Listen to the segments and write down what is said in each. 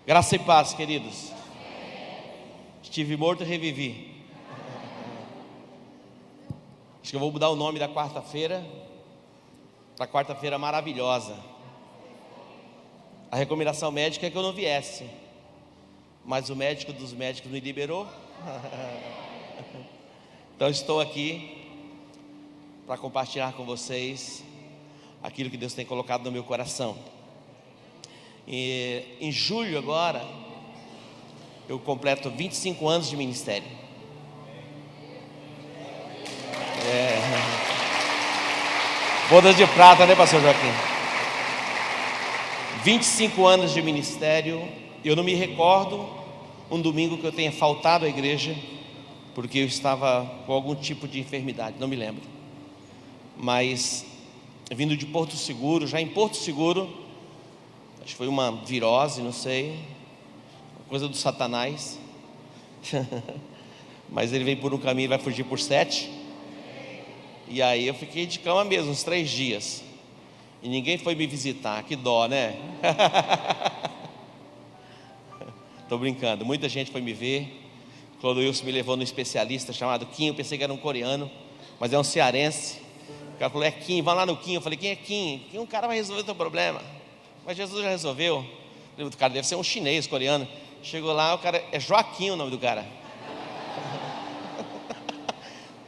Graça e paz, queridos. Estive morto e revivi. Acho que eu vou mudar o nome da quarta-feira para quarta-feira maravilhosa. A recomendação médica é que eu não viesse, mas o médico dos médicos me liberou. Então estou aqui para compartilhar com vocês aquilo que Deus tem colocado no meu coração. E em julho agora eu completo 25 anos de ministério. Bodas de prata, né, pastor Joaquim? 25 anos de ministério. Eu não me recordo um domingo que eu tenha faltado à igreja porque eu estava com algum tipo de enfermidade, não me lembro. Mas vindo de Porto Seguro, já em Porto Seguro, acho que foi uma virose, não sei, coisa do Satanás. Mas ele vem por um caminho e vai fugir por 7. E aí eu fiquei de cama mesmo, uns 3 dias. E ninguém foi me visitar, que dó, né? Tô brincando, muita gente foi me ver. Clodoilson me levou num especialista chamado Kim. Eu pensei que era um coreano, mas é um cearense. O cara falou, é Kim, vai lá no Kim. Eu falei, quem é Kim? Kim, um cara vai resolver o teu problema. Mas Jesus já resolveu. O cara deve ser um chinês, coreano. Chegou lá, o cara, é Joaquim o nome do cara.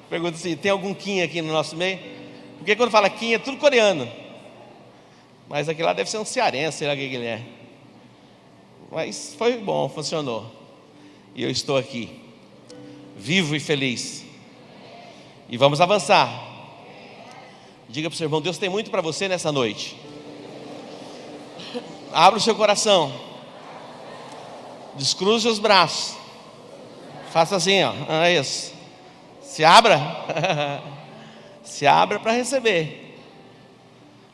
Pergunta assim, tem algum Kim aqui no nosso meio? Porque quando fala Kim é tudo coreano. Mas aquele lá deve ser um cearense, sei lá o que ele é. Mas foi bom, funcionou. E eu estou aqui, vivo e feliz. E vamos avançar. Diga para o seu irmão, Deus tem muito para você nessa noite. Abra o seu coração. Descruze os braços. Faça assim, ó. É isso. Se abra. Se abra para receber.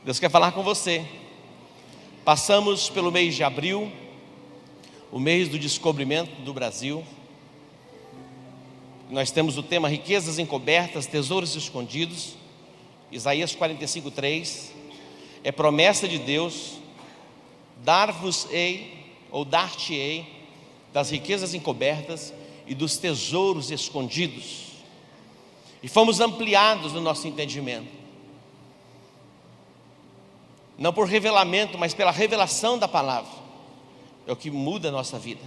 Deus quer falar com você. Passamos pelo mês de abril, o mês do descobrimento do Brasil. Nós temos o tema riquezas encobertas, tesouros escondidos. Isaías 45:3. É promessa de Deus: dar-vos-ei, ou dar-te-ei, das riquezas encobertas e dos tesouros escondidos. E fomos ampliados no nosso entendimento, não por revelamento, mas pela revelação da palavra. É o que muda a nossa vida.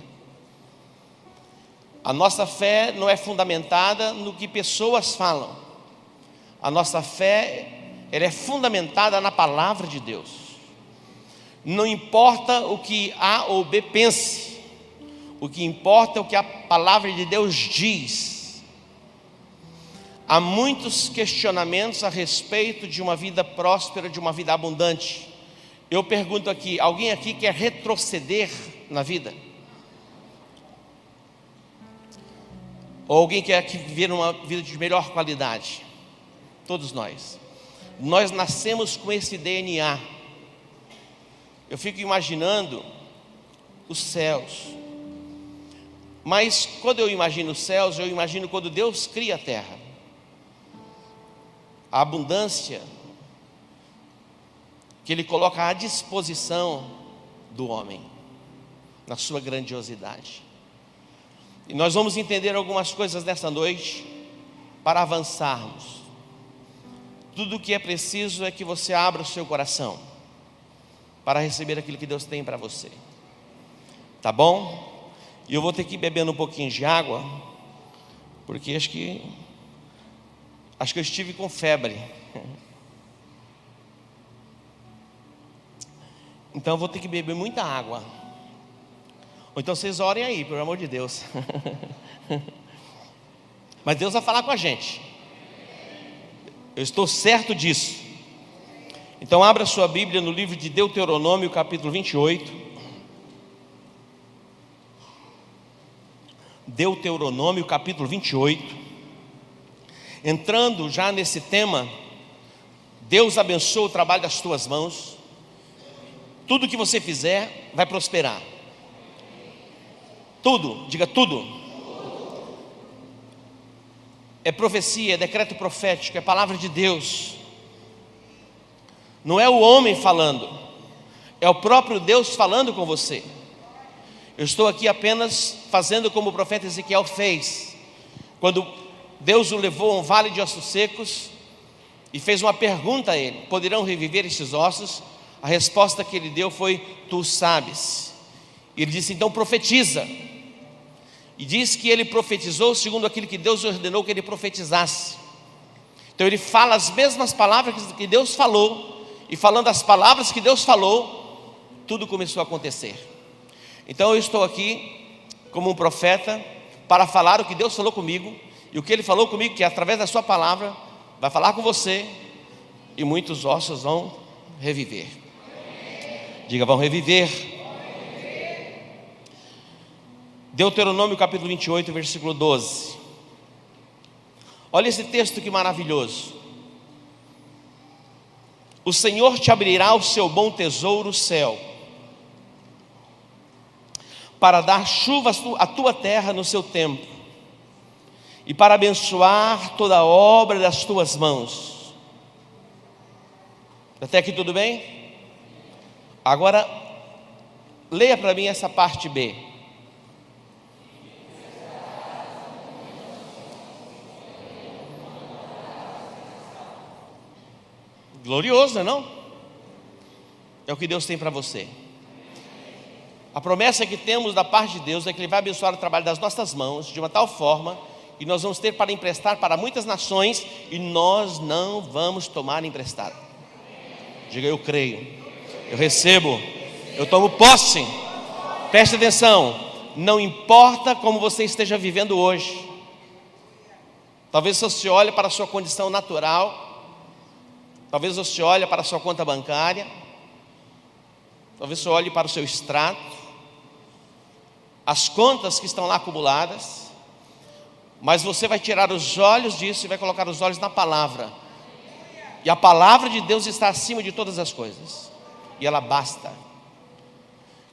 A nossa fé não é fundamentada no que pessoas falam. A nossa fé, ela é fundamentada na palavra de Deus. Não importa o que A ou B pense, o que importa é o que a palavra de Deus diz. Há muitos questionamentos a respeito de uma vida próspera, de uma vida abundante. Eu pergunto aqui, alguém aqui quer retroceder na vida? Ou alguém quer viver uma vida de melhor qualidade? Todos nós. Nós nascemos com esse DNA. Eu fico imaginando os céus. Mas quando eu imagino os céus, eu imagino quando Deus cria a terra. A abundância que Ele coloca à disposição do homem, na sua grandiosidade. E nós vamos entender algumas coisas nessa noite, para avançarmos. Tudo o que é preciso é que você abra o seu coração, para receber aquilo que Deus tem para você. Tá bom? E eu vou ter que ir bebendo um pouquinho de água, porque acho que eu estive com febre. Então eu vou ter que beber muita água. Ou então vocês orem aí, pelo amor de Deus. Mas Deus vai falar com a gente. Eu estou certo disso. Então abra sua Bíblia no livro de Deuteronômio, capítulo 28. Deuteronômio, capítulo 28. Entrando já nesse tema, Deus abençoa o trabalho das tuas mãos. Tudo que você fizer vai prosperar. Tudo, diga tudo. É profecia, é decreto profético, é palavra de Deus. Não é o homem falando, é o próprio Deus falando com você. Eu estou aqui apenas fazendo como o profeta Ezequiel fez, quando Deus o levou a um vale de ossos secos e fez uma pergunta a ele: poderão reviver estes ossos? A resposta que ele deu foi: tu sabes. E ele disse: então profetiza. E diz que ele profetizou segundo aquilo que Deus ordenou que ele profetizasse. Então ele fala as mesmas palavras que Deus falou, e falando as palavras que Deus falou, tudo começou a acontecer. Então eu estou aqui como um profeta para falar o que Deus falou comigo, e o que Ele falou comigo, que através da sua palavra vai falar com você, e muitos ossos vão reviver. Diga: vão reviver. Deuteronômio capítulo 28, versículo 12. Olha esse texto que maravilhoso. O Senhor te abrirá o seu bom tesouro, o céu, para dar chuva à tua terra no seu tempo, e para abençoar toda a obra das tuas mãos. Até aqui tudo bem? Agora, leia para mim essa parte B. Glorioso, não é? É o que Deus tem para você. A promessa que temos da parte de Deus é que Ele vai abençoar o trabalho das nossas mãos de uma tal forma que nós vamos ter para emprestar para muitas nações, e nós não vamos tomar emprestado. Diga: eu creio, eu recebo, eu tomo posse. Preste atenção, não importa como você esteja vivendo hoje. Talvez você olhe para a sua condição natural, talvez você olhe para a sua conta bancária, talvez você olhe para o seu extrato, as contas que estão lá acumuladas, mas você vai tirar os olhos disso e vai colocar os olhos na palavra. E a palavra de Deus está acima de todas as coisas, e ela basta.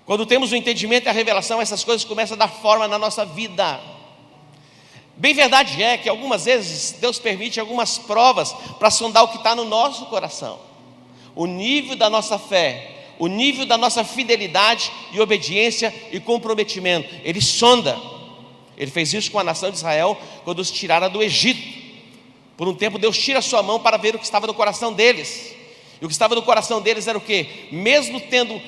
Quando temos o entendimento e a revelação, essas coisas começam a dar forma na nossa vida. Bem verdade é que algumas vezes Deus permite algumas provas para sondar o que está no nosso coração, o nível da nossa fé, o nível da nossa fidelidade e obediência e comprometimento. Ele sonda. Ele fez isso com a nação de Israel quando os tirara do Egito. Por um tempo Deus tira a sua mão para ver o que estava no coração deles. E o que estava no coração deles era o quê? Mesmo tendo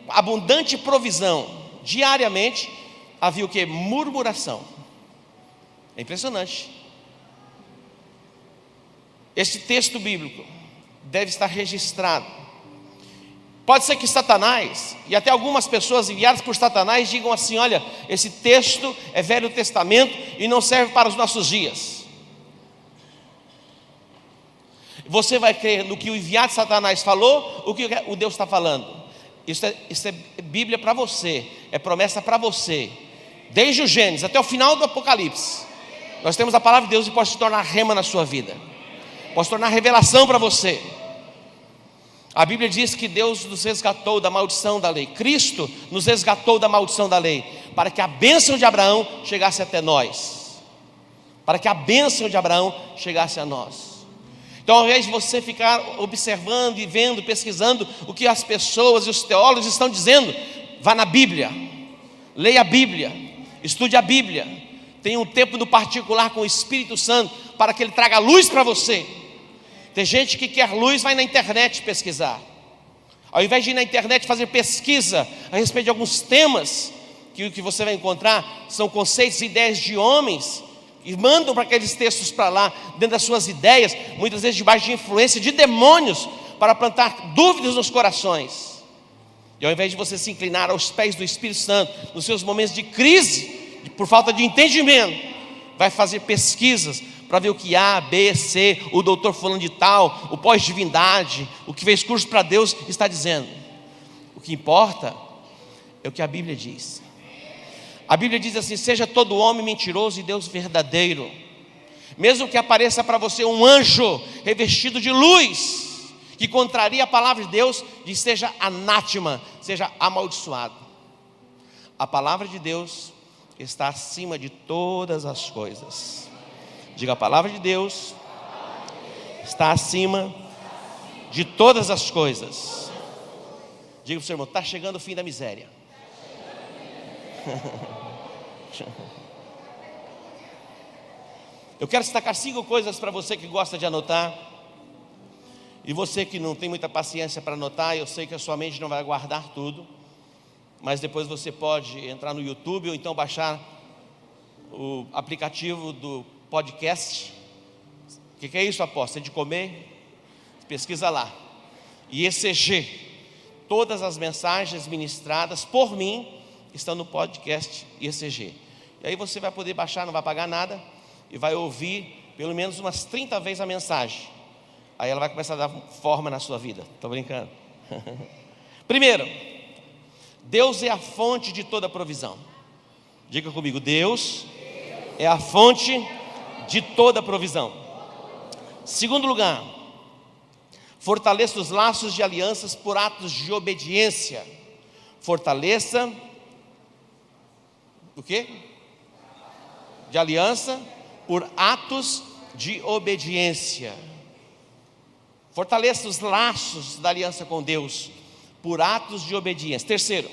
abundante provisão diariamente, havia o quê? Murmuração. É impressionante. Este texto bíblico deve estar registrado. Pode ser que Satanás, e até algumas pessoas enviadas por Satanás, digam assim: olha, esse texto é Velho Testamento e não serve para os nossos dias. Você vai crer no que o enviado de Satanás falou, o que o Deus está falando? Isso é Bíblia para você, é promessa para você. Desde o Gênesis até o final do Apocalipse, nós temos a palavra de Deus, e pode se tornar rema na sua vida, pode se tornar revelação para você. A Bíblia diz que Deus nos resgatou da maldição da lei. Cristo nos resgatou da maldição da lei, para que a bênção de Abraão chegasse até nós. Para que a bênção de Abraão chegasse a nós. Então, ao invés de você ficar observando e vendo, pesquisando o que as pessoas e os teólogos estão dizendo, vá na Bíblia, leia a Bíblia, estude a Bíblia, tenha um tempo no particular com o Espírito Santo, para que Ele traga luz para você. Tem gente que quer luz, vai na internet pesquisar. Ao invés de ir na internet fazer pesquisa a respeito de alguns temas, que o que você vai encontrar são conceitos e ideias de homens, e mandam para aqueles textos para lá, dentro das suas ideias, muitas vezes debaixo de influência de demônios, para plantar dúvidas nos corações. E ao invés de você se inclinar aos pés do Espírito Santo, nos seus momentos de crise, por falta de entendimento, vai fazer pesquisas para ver o que A, B, C, o doutor fulano de tal, o pós-divindade, o que fez curso para Deus está dizendo. O que importa é o que a Bíblia diz. A Bíblia diz assim: seja todo homem mentiroso e Deus verdadeiro. Mesmo que apareça para você um anjo revestido de luz, que contraria a palavra de Deus, diz: seja anátema, seja amaldiçoado. A palavra de Deus está acima de todas as coisas. Diga: a palavra de Deus está acima de todas as coisas. Diga para o seu irmão: está chegando o fim da miséria. Eu quero destacar 5 coisas para você que gosta de anotar. E você que não tem muita paciência para anotar, eu sei que a sua mente não vai guardar tudo. Mas depois você pode entrar no YouTube ou então baixar o aplicativo do podcast. O que é isso, apóstolo? É de comer? Pesquisa lá. IECG. Todas as mensagens ministradas por mim estão no podcast IECG. E aí você vai poder baixar, não vai pagar nada, e vai ouvir pelo menos umas 30 vezes a mensagem. Aí ela vai começar a dar forma na sua vida. Estou brincando. Primeiro, Deus é a fonte de toda provisão. Diga comigo, Deus é a fonte de toda provisão. Segundo lugar, fortaleça os laços de alianças por atos de obediência. Fortaleça o quê? De aliança por atos de obediência. Fortaleça os laços da aliança com Deus por atos de obediência. Terceiro,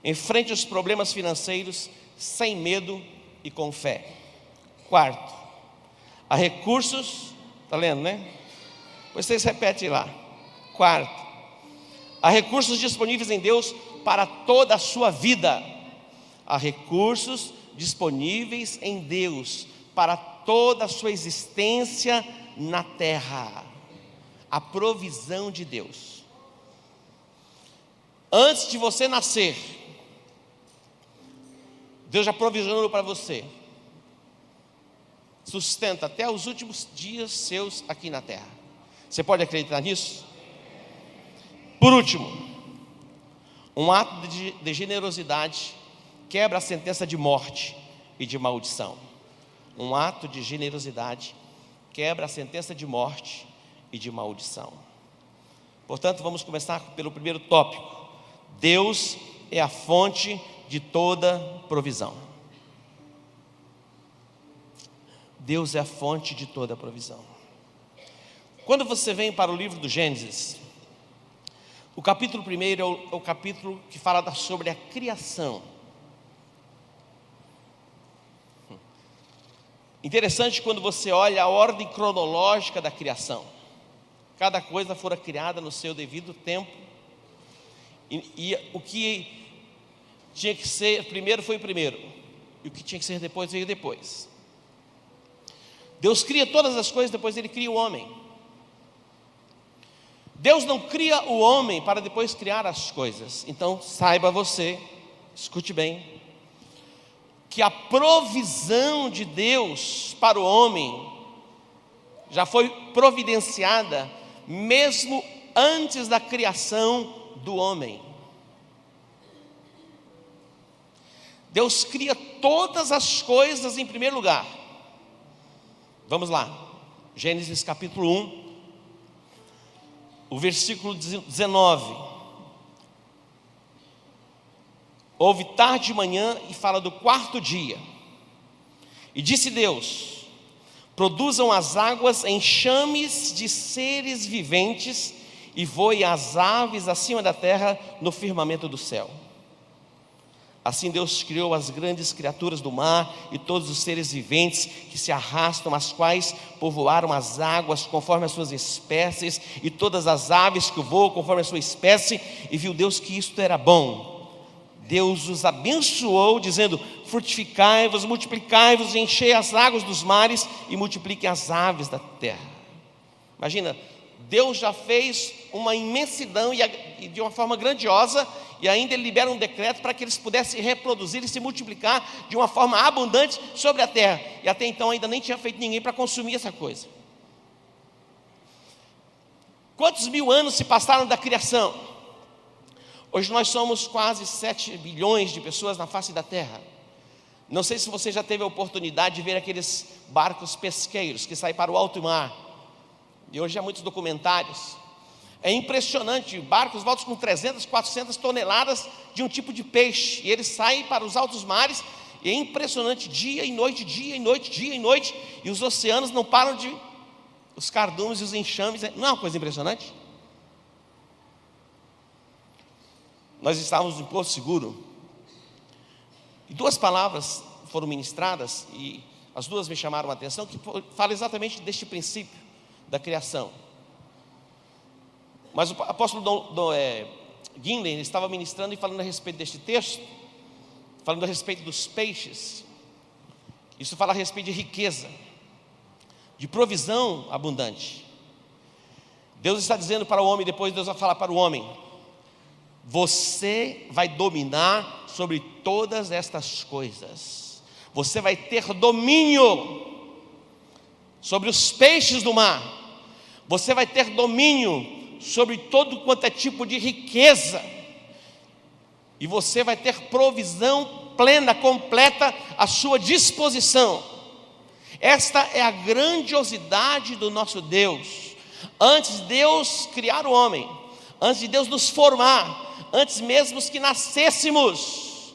enfrente os problemas financeiros sem medo e com fé. Quarto, há recursos, está lendo, né? Vocês repetem lá. Quarto, há recursos disponíveis em Deus para toda a sua vida. Há recursos disponíveis em Deus para toda a sua existência na terra. A provisão de Deus. Antes de você nascer, Deus já provisionou para você. Sustenta até os últimos dias seus aqui na terra. Você pode acreditar nisso? Por último, um ato de generosidade quebra a sentença de morte e de maldição. Um ato de generosidade quebra a sentença de morte e de maldição. Portanto, vamos começar pelo primeiro tópico. Deus é a fonte de toda provisão. Deus é a fonte de toda provisão. Quando você vem para o livro do Gênesis, o capítulo 1 é o capítulo que fala sobre a criação. Interessante quando você olha a ordem cronológica da criação. Cada coisa fora criada no seu devido tempo. E o que tinha que ser primeiro foi primeiro. E o que tinha que ser depois veio depois. Deus cria todas as coisas, depois Ele cria o homem. Deus não cria o homem para depois criar as coisas. Então saiba você, escute bem, que a provisão de Deus para o homem já foi providenciada mesmo antes da criação do homem. Deus cria todas as coisas em primeiro lugar. Vamos lá, Gênesis capítulo 1, o versículo 19. Houve tarde de manhã e fala do quarto dia. E disse Deus: produzam as águas enxames de seres viventes e voem as aves acima da terra no firmamento do céu. Assim Deus criou as grandes criaturas do mar e todos os seres viventes que se arrastam, as quais povoaram as águas conforme as suas espécies, e todas as aves que voam conforme a sua espécie. E viu Deus que isto era bom. Deus os abençoou, dizendo: frutificai-vos, multiplicai-vos e enchei as águas dos mares e multipliquem as aves da terra. Imagina, Deus já fez uma imensidão e de uma forma grandiosa, e ainda Ele libera um decreto para que eles pudessem reproduzir e se multiplicar de uma forma abundante sobre a terra. E até então ainda nem tinha feito ninguém para consumir essa coisa. Quantos mil anos se passaram da criação? Hoje nós somos quase 7 bilhões de pessoas na face da terra. Não sei se você já teve a oportunidade de ver aqueles barcos pesqueiros que saem para o alto mar. E hoje há muitos documentários. É impressionante, barcos voltam com 300, 400 toneladas de um tipo de peixe. E eles saem para os altos mares. E é impressionante, dia e noite, dia e noite, dia e noite. E os oceanos não param de... os cardumes e os enxames. Não é uma coisa impressionante? Nós estávamos em Porto Seguro, duas palavras foram ministradas, e as duas me chamaram a atenção, que fala exatamente deste princípio da criação. Mas o apóstolo Guinle estava ministrando e falando a respeito deste texto, falando a respeito dos peixes. Isso fala a respeito de riqueza, de provisão abundante. Deus está dizendo para o homem, depois Deus vai falar para o homem: você vai dominar sobre todas estas coisas. Você vai ter domínio sobre os peixes do mar. Você vai ter domínio sobre todo quanto é tipo de riqueza. E você vai ter provisão plena, completa à sua disposição. Esta é a grandiosidade do nosso Deus. Antes de Deus criar o homem, antes de Deus nos formar, antes mesmo que nascêssemos,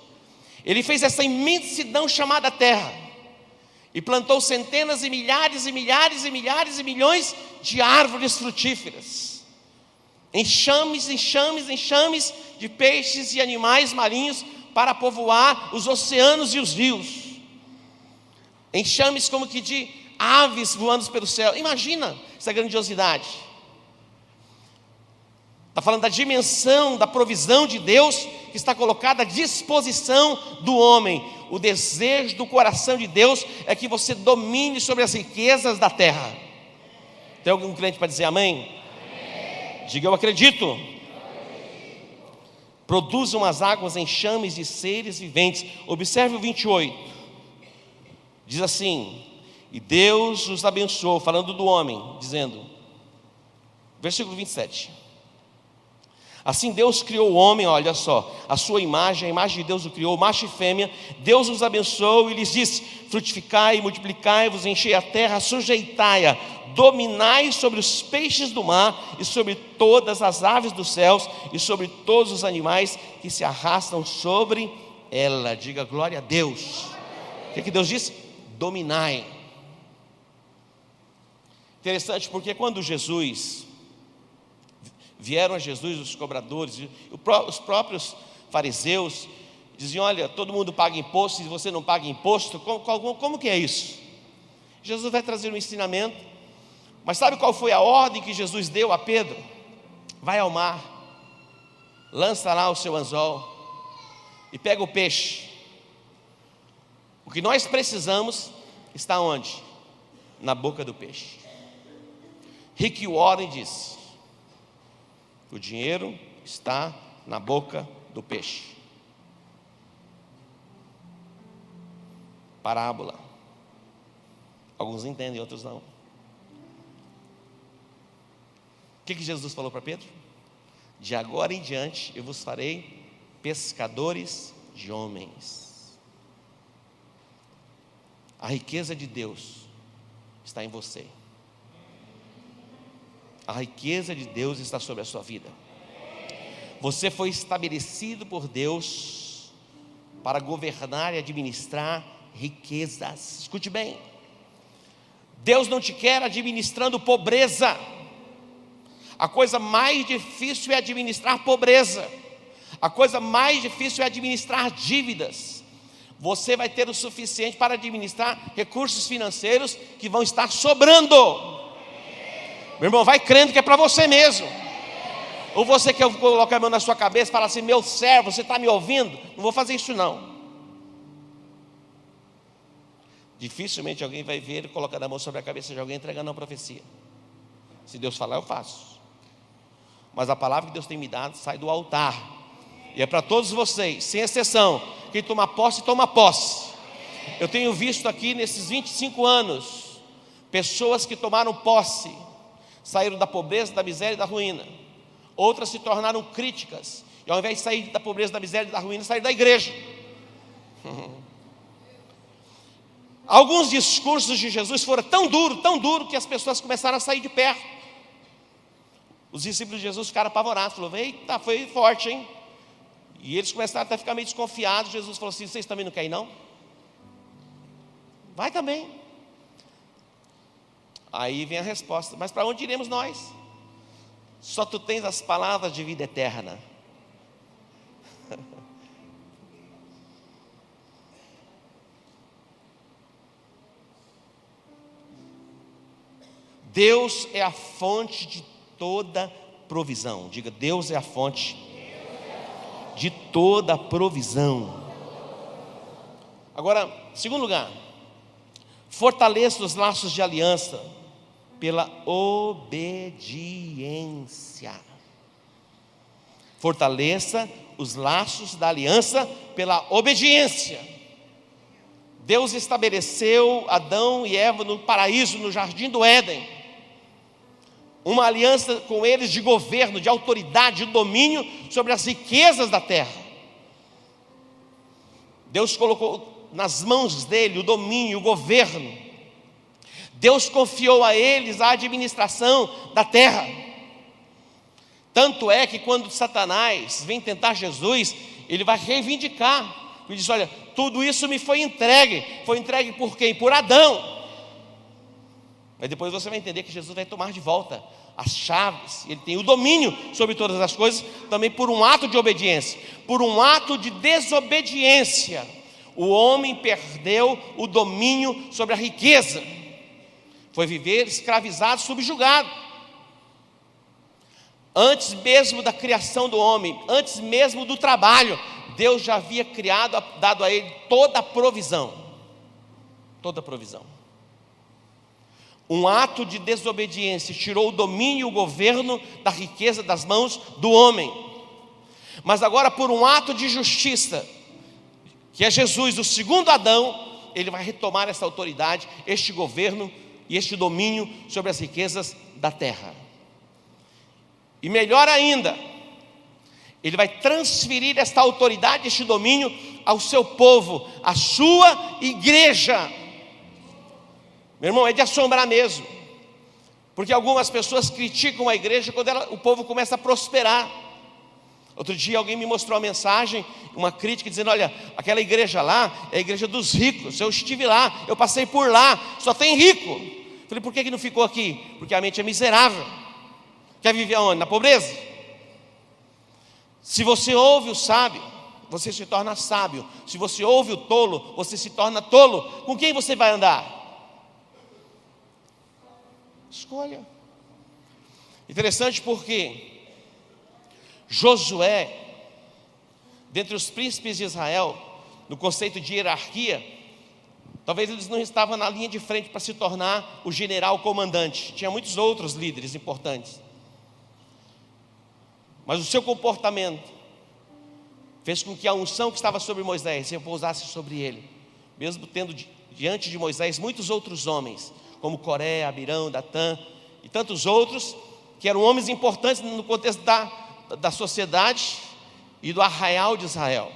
Ele fez essa imensidão chamada terra, e plantou centenas e milhares e milhares e milhares e milhões de árvores frutíferas, enxames, enxames, enxames de peixes e animais marinhos para povoar os oceanos e os rios, enxames como que de aves voando pelo céu. Imagina essa grandiosidade. Está falando da dimensão, da provisão de Deus que está colocada à disposição do homem. O desejo do coração de Deus é que você domine sobre as riquezas da terra. Tem algum crente para dizer amém? Amém. Diga: eu acredito. Produzam as águas enxames de seres viventes. Observe o 28. Diz assim: e Deus os abençoou, falando do homem, dizendo, versículo 27. Assim Deus criou o homem, olha só, a sua imagem, a imagem de Deus o criou, macho e fêmea. Deus os abençoou e lhes disse: frutificai, multiplicai-vos, enchei a terra, sujeitai-a, dominai sobre os peixes do mar e sobre todas as aves dos céus e sobre todos os animais que se arrastam sobre ela. Diga glória a Deus. O que Deus disse? Dominai. Interessante, porque quando vieram a Jesus os cobradores, os próprios fariseus diziam: olha, todo mundo paga imposto, e você não paga imposto, como que é isso? Jesus vai trazer um ensinamento, mas sabe qual foi a ordem que Jesus deu a Pedro? Vai ao mar, lança lá o seu anzol e pega o peixe. O que nós precisamos está onde? Na boca do peixe. Rick Warren diz: o dinheiro está na boca do peixe. Parábola. Alguns entendem, outros não. O que Jesus falou para Pedro? De agora em diante eu vos farei pescadores de homens. A riqueza de Deus está em você. A riqueza de Deus está sobre a sua vida. Você foi estabelecido por Deus para governar e administrar riquezas. Escute bem: Deus não te quer administrando pobreza. A coisa mais difícil é administrar pobreza. A coisa mais difícil é administrar dívidas. Você vai ter o suficiente para administrar recursos financeiros que vão estar sobrando. Meu irmão, vai crendo que é para você mesmo. Ou você quer colocar a mão na sua cabeça e falar assim: meu servo, você está me ouvindo? Não vou fazer isso não. Dificilmente alguém vai ver colocando a mão sobre a cabeça de alguém entregando uma profecia. Se Deus falar, eu faço. Mas a palavra que Deus tem me dado sai do altar, e é para todos vocês, sem exceção. Quem toma posse, toma posse. Eu tenho visto aqui nesses 25 anos pessoas que tomaram posse, saíram da pobreza, da miséria e da ruína. Outras se tornaram críticas, e ao invés de sair da pobreza, da miséria e da ruína, saíram da igreja. Alguns discursos de Jesus foram tão duro, que as pessoas começaram a sair de perto. Os discípulos de Jesus ficaram apavorados, falaram: eita, foi forte, hein? E eles começaram até a ficar meio desconfiados. Jesus falou assim: vocês também não querem não? Vai também. Aí vem a resposta: mas para onde iremos nós? Só tu tens as palavras de vida eterna. Deus é a fonte de toda provisão. Diga, Deus é a fonte de toda provisão. Agora, segundo lugar, fortaleça os laços de aliança pela obediência. Fortaleça os laços da aliança pela obediência. Deus estabeleceu Adão e Eva no paraíso, no jardim do Éden, uma aliança com eles de governo, de autoridade, de domínio sobre as riquezas da terra. Deus colocou nas mãos dele o domínio, o governo. Deus confiou a eles a administração da terra. Tanto é que quando Satanás vem tentar Jesus, ele vai reivindicar. Ele diz, olha, tudo isso me foi entregue. Foi entregue por quem? Por Adão. Mas depois você vai entender que Jesus vai tomar de volta as chaves. Ele tem o domínio sobre todas as coisas, também por um ato de obediência. Por um ato de desobediência, o homem perdeu o domínio sobre a riqueza. Foi viver escravizado, subjugado. Antes mesmo da criação do homem, antes mesmo do trabalho, Deus já havia criado, dado a ele toda a provisão. Toda a provisão. Um ato de desobediência tirou o domínio e o governo da riqueza das mãos do homem. Mas agora, por um ato de justiça, que é Jesus, o segundo Adão, ele vai retomar essa autoridade, este governo e este domínio sobre as riquezas da terra. E melhor ainda, ele vai transferir esta autoridade, este domínio ao seu povo, à sua igreja. Meu irmão, é de assombrar mesmo, porque algumas pessoas criticam a igreja quando o povo começa a prosperar. Outro dia alguém me mostrou uma mensagem, uma crítica dizendo, olha, aquela igreja lá é a igreja dos ricos. Eu estive lá, eu passei por lá, só tem rico. Falei, por que não ficou aqui? Porque a mente é miserável. Quer viver aonde? Na pobreza? Se você ouve o sábio, você se torna sábio. Se você ouve o tolo, você se torna tolo. Com quem você vai andar? Escolha. Interessante porque Josué, dentre os príncipes de Israel, no conceito de hierarquia, talvez eles não estavam na linha de frente para se tornar o general comandante. Tinha muitos outros líderes importantes. Mas o seu comportamento fez com que a unção que estava sobre Moisés repousasse sobre ele, mesmo tendo diante de Moisés muitos outros homens, como Coré, Abirão, Datã e tantos outros, que eram homens importantes no contexto da sociedade e do arraial de Israel.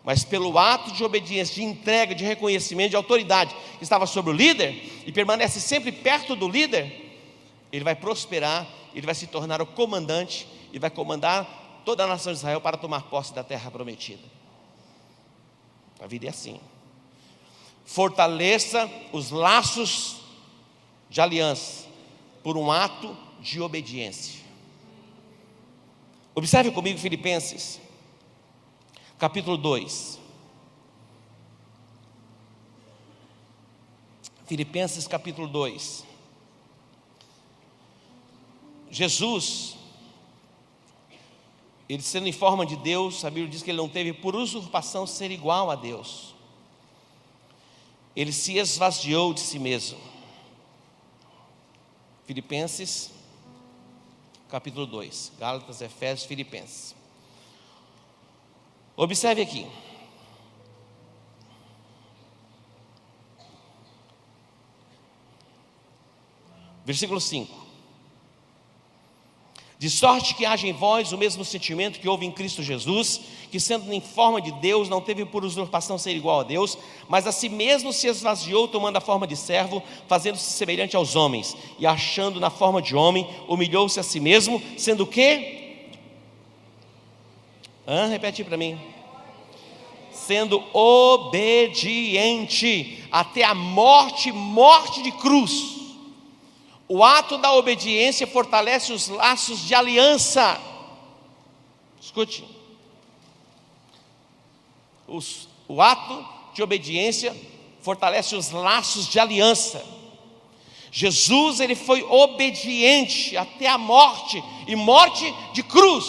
Mas pelo ato de obediência, de entrega, de reconhecimento, de autoridade que estava sobre o líder, e permanece sempre perto do líder, ele vai prosperar, ele vai se tornar o comandante, e vai comandar toda a nação de Israel para tomar posse da terra prometida. A vida é assim. Fortaleça os laços de aliança por um ato de obediência. Observe comigo Filipenses, capítulo 2. Filipenses capítulo 2. Jesus, ele sendo em forma de Deus, a Bíblia diz que ele não teve por usurpação ser igual a Deus. Ele se esvaziou de si mesmo. Filipenses capítulo 2, Gálatas, Efésios, Filipenses. Observe aqui. Versículo 5. De sorte que haja em vós o mesmo sentimento que houve em Cristo Jesus, que sendo em forma de Deus, não teve por usurpação ser igual a Deus, mas a si mesmo se esvaziou, tomando a forma de servo, fazendo-se semelhante aos homens, e achando na forma de homem, humilhou-se a si mesmo, sendo o quê? Repete para mim. Sendo obediente até a morte de cruz. O ato da obediência fortalece os laços de aliança. Escute. O ato de obediência fortalece os laços de aliança. Jesus, ele foi obediente até a morte, e morte de cruz.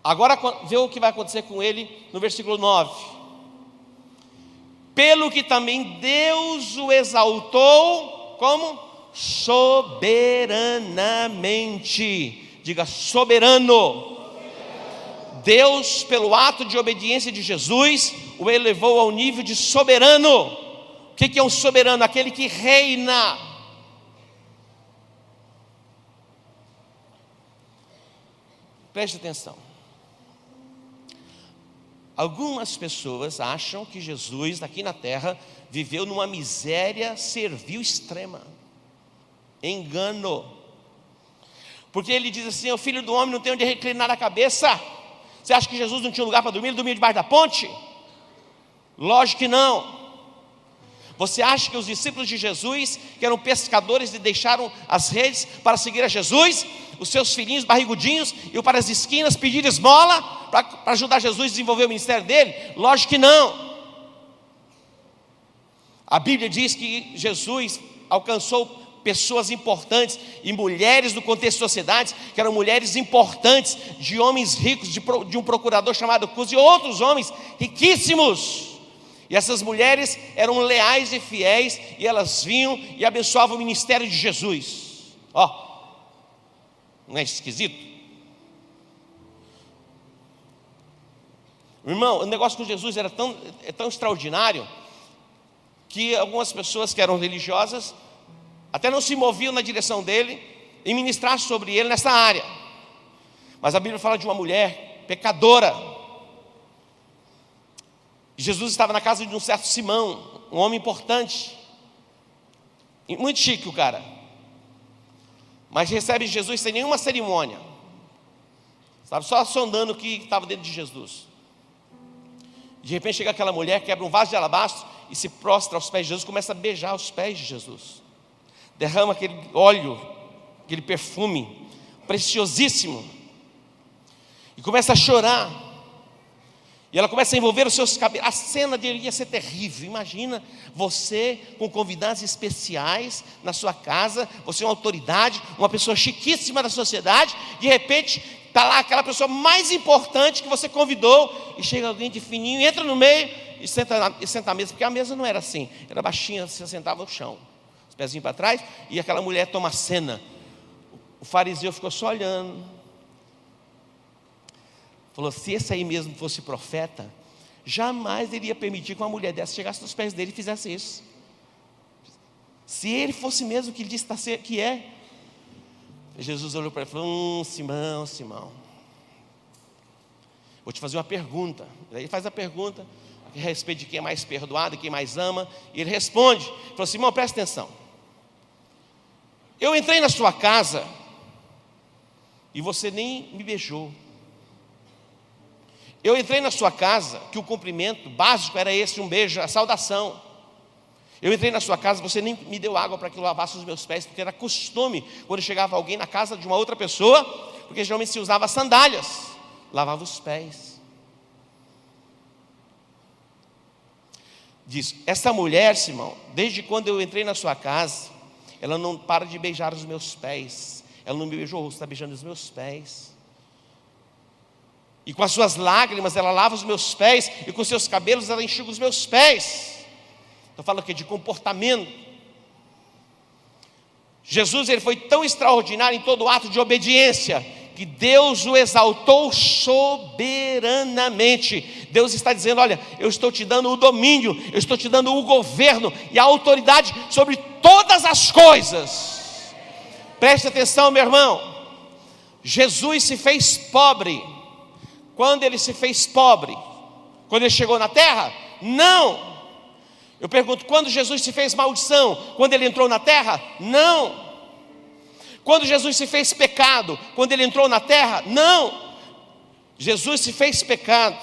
Agora vê o que vai acontecer com ele no versículo 9. Pelo que também Deus o exaltou, como? Soberanamente. Diga, soberano. Deus, pelo ato de obediência de Jesus, o elevou ao nível de soberano. O que é um soberano? Aquele que reina. Preste atenção. Algumas pessoas acham que Jesus, aqui na terra, viveu numa miséria servil extrema. Engano. Porque ele diz assim: o filho do homem não tem onde reclinar a cabeça. Você acha que Jesus não tinha lugar para dormir? Ele dormia debaixo da ponte? Lógico que não. Você acha que os discípulos de Jesus, que eram pescadores e deixaram as redes para seguir a Jesus, os seus filhinhos barrigudinhos, iam para as esquinas pedir esmola para ajudar Jesus a desenvolver o ministério dele? Lógico que não. A Bíblia diz que Jesus alcançou pessoas importantes e mulheres do contexto de sociedades, que eram mulheres importantes, de homens ricos, de um procurador chamado Cus, e outros homens riquíssimos. E essas mulheres eram leais e fiéis, e elas vinham e abençoavam o ministério de Jesus. Não é esquisito? Irmão, o negócio com Jesus era tão extraordinário, que algumas pessoas que eram religiosas até não se moviam na direção dele e ministrar sobre ele nessa área. Mas a Bíblia fala de uma mulher pecadora. Jesus estava na casa de um certo Simão, um homem importante, muito chique o cara, mas recebe Jesus sem nenhuma cerimônia, sabe, só sondando o que estava dentro de Jesus. De repente chega aquela mulher, quebra um vaso de alabastro e se prostra aos pés de Jesus, começa a beijar os pés de Jesus, derrama aquele óleo, aquele perfume preciosíssimo, e começa a chorar. E ela começa a envolver os seus cabelos. A cena deveria ser terrível. Imagina você com convidados especiais na sua casa. Você é uma autoridade, uma pessoa chiquíssima da sociedade. De repente está lá aquela pessoa mais importante que você convidou, e chega alguém de fininho, entra no meio e senta à mesa. Porque a mesa não era assim, era baixinha, você sentava no chão, os pezinhos para trás, e aquela mulher toma a cena. O fariseu ficou só olhando. Falou: se esse aí mesmo fosse profeta, jamais ele ia permitir que uma mulher dessa chegasse nos pés dele e fizesse isso. Se ele fosse mesmo o que ele disse que é. Jesus olhou para ele e falou: Simão, vou te fazer uma pergunta. Aí ele faz a pergunta a respeito de quem é mais perdoado e quem mais ama. E ele responde, falou: Simão, presta atenção. Eu entrei na sua casa e você nem me beijou. Eu entrei na sua casa, que o cumprimento básico era esse, um beijo, a saudação. Eu entrei na sua casa, você nem me deu água para que eu lavasse os meus pés, porque era costume, quando chegava alguém na casa de uma outra pessoa, porque geralmente se usava sandálias, lavava os pés. Diz: essa mulher, Simão, desde quando eu entrei na sua casa, ela não para de beijar os meus pés. Ela não me beijou o rosto, está beijando os meus pés. E com as suas lágrimas ela lava os meus pés, e com seus cabelos ela enxuga os meus pés. Estou falando aqui de comportamento. Jesus, ele foi tão extraordinário em todo o ato de obediência, que Deus o exaltou soberanamente. Deus está dizendo: olha, eu estou te dando o domínio, eu estou te dando o governo e a autoridade sobre todas as coisas. Preste atenção, meu irmão. Jesus se fez pobre. Quando ele se fez pobre? Quando ele chegou na terra? Não. Eu pergunto: quando Jesus se fez maldição? Quando ele entrou na terra? Não. Quando Jesus se fez pecado? Quando ele entrou na terra? Não. Jesus se fez pecado,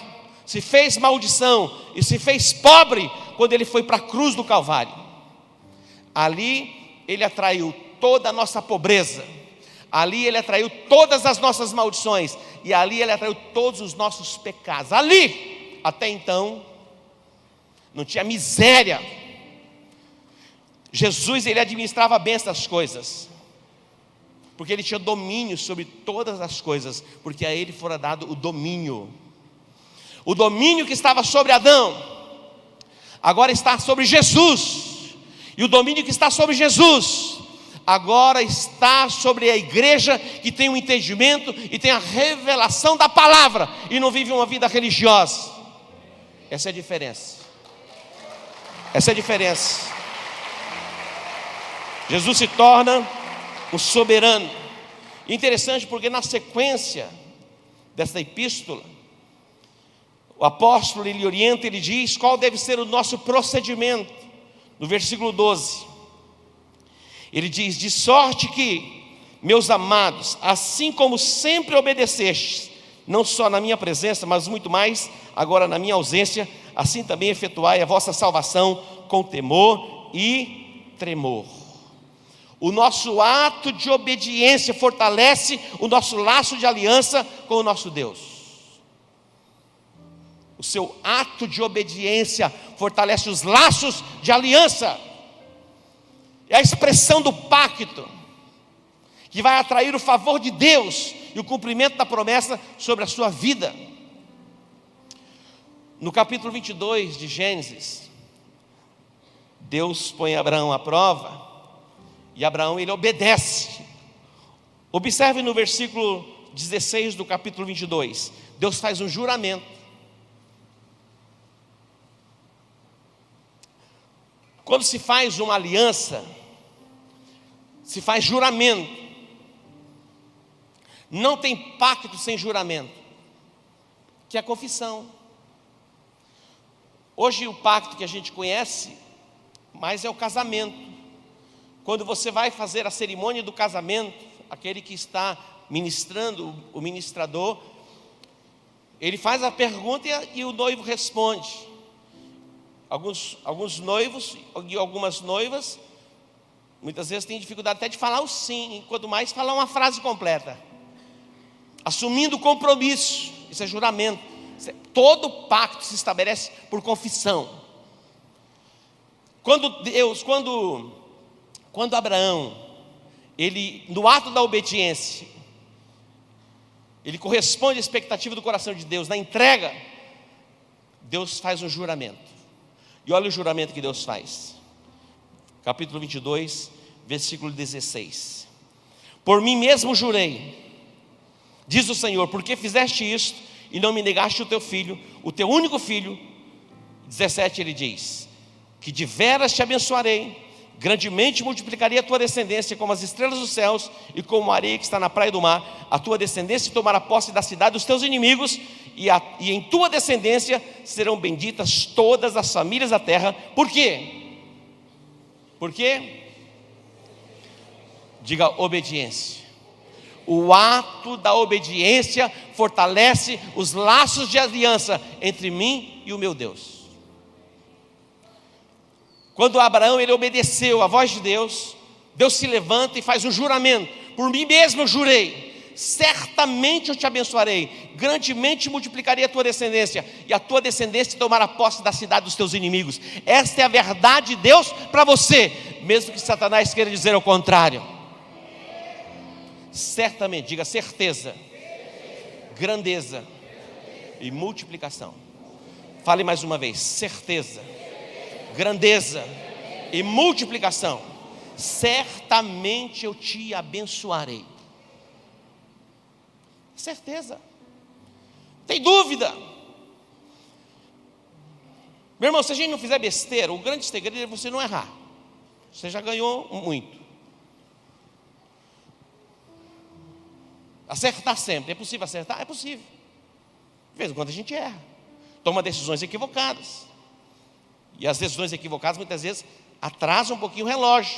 se fez maldição e se fez pobre quando ele foi para a cruz do Calvário. Ali ele atraiu toda a nossa pobreza. Ali ele atraiu todas as nossas maldições. E ali ele atraiu todos os nossos pecados. Ali, até então, não tinha miséria. Jesus, ele administrava bem essas coisas, porque ele tinha domínio sobre todas as coisas, porque a ele fora dado o domínio. O domínio que estava sobre Adão, agora está sobre Jesus. E o domínio que está sobre Jesus, agora está sobre a igreja, que tem um entendimento e tem a revelação da palavra, e não vive uma vida religiosa. Essa é a diferença. Essa é a diferença. Jesus se torna o soberano. Interessante, porque na sequência dessa epístola, o apóstolo, ele orienta, ele diz qual deve ser o nosso procedimento. No versículo 12, ele diz: de sorte que, meus amados, assim como sempre obedecestes, não só na minha presença, mas muito mais agora na minha ausência, assim também efetuai a vossa salvação com temor e tremor. O nosso ato de obediência fortalece o nosso laço de aliança com o nosso Deus. O seu ato de obediência fortalece os laços de aliança. É a expressão do pacto que vai atrair o favor de Deus e o cumprimento da promessa sobre a sua vida. No capítulo 22 de Gênesis, Deus põe Abraão à prova, e Abraão, ele obedece. Observe no versículo 16 do capítulo 22, Deus faz um juramento. Quando se faz uma aliança, se faz juramento. Não tem pacto sem juramento, que é a confissão. Hoje o pacto que a gente conhece, mas é o casamento. Quando você vai fazer a cerimônia do casamento, aquele que está ministrando, o ministrador, ele faz a pergunta e o noivo responde. Alguns noivos e algumas noivas, muitas vezes têm dificuldade até de falar o sim, quanto mais falar uma frase completa, assumindo o compromisso. Isso é juramento. Todo pacto se estabelece por confissão. Quando Abraão, ele, no ato da obediência, ele corresponde à expectativa do coração de Deus, na entrega, Deus faz um juramento. E olha o juramento que Deus faz. Capítulo 22, versículo 16. Por mim mesmo jurei, diz o Senhor, porque fizeste isto e não me negaste o teu filho, o teu único filho. 17 ele diz, que de veras te abençoarei, grandemente multiplicarei a tua descendência como as estrelas dos céus e como a areia que está na praia do mar. A tua descendência tomará posse da cidade dos teus inimigos, e em tua descendência serão benditas todas as famílias da terra. Por quê? Por quê? Diga obediência. O ato da obediência fortalece os laços de aliança entre mim e o meu Deus. Quando Abraão, ele obedeceu a voz de Deus, Deus se levanta e faz um juramento. Por mim mesmo eu jurei, certamente eu te abençoarei, grandemente multiplicarei a tua descendência, e a tua descendência tomará posse da cidade dos teus inimigos. Esta é a verdade de Deus para você, mesmo que Satanás queira dizer o contrário. Certamente, diga certeza, grandeza e multiplicação. Fale mais uma vez, certeza, grandeza e multiplicação. Certamente eu te abençoarei. Certeza. Tem dúvida? Meu irmão, se a gente não fizer besteira, o grande segredo é você não errar. Você já ganhou muito. Acertar sempre. É possível acertar? É possível. De vez em quando a gente erra, toma decisões equivocadas. E as decisões equivocadas muitas vezes atrasam um pouquinho o relógio,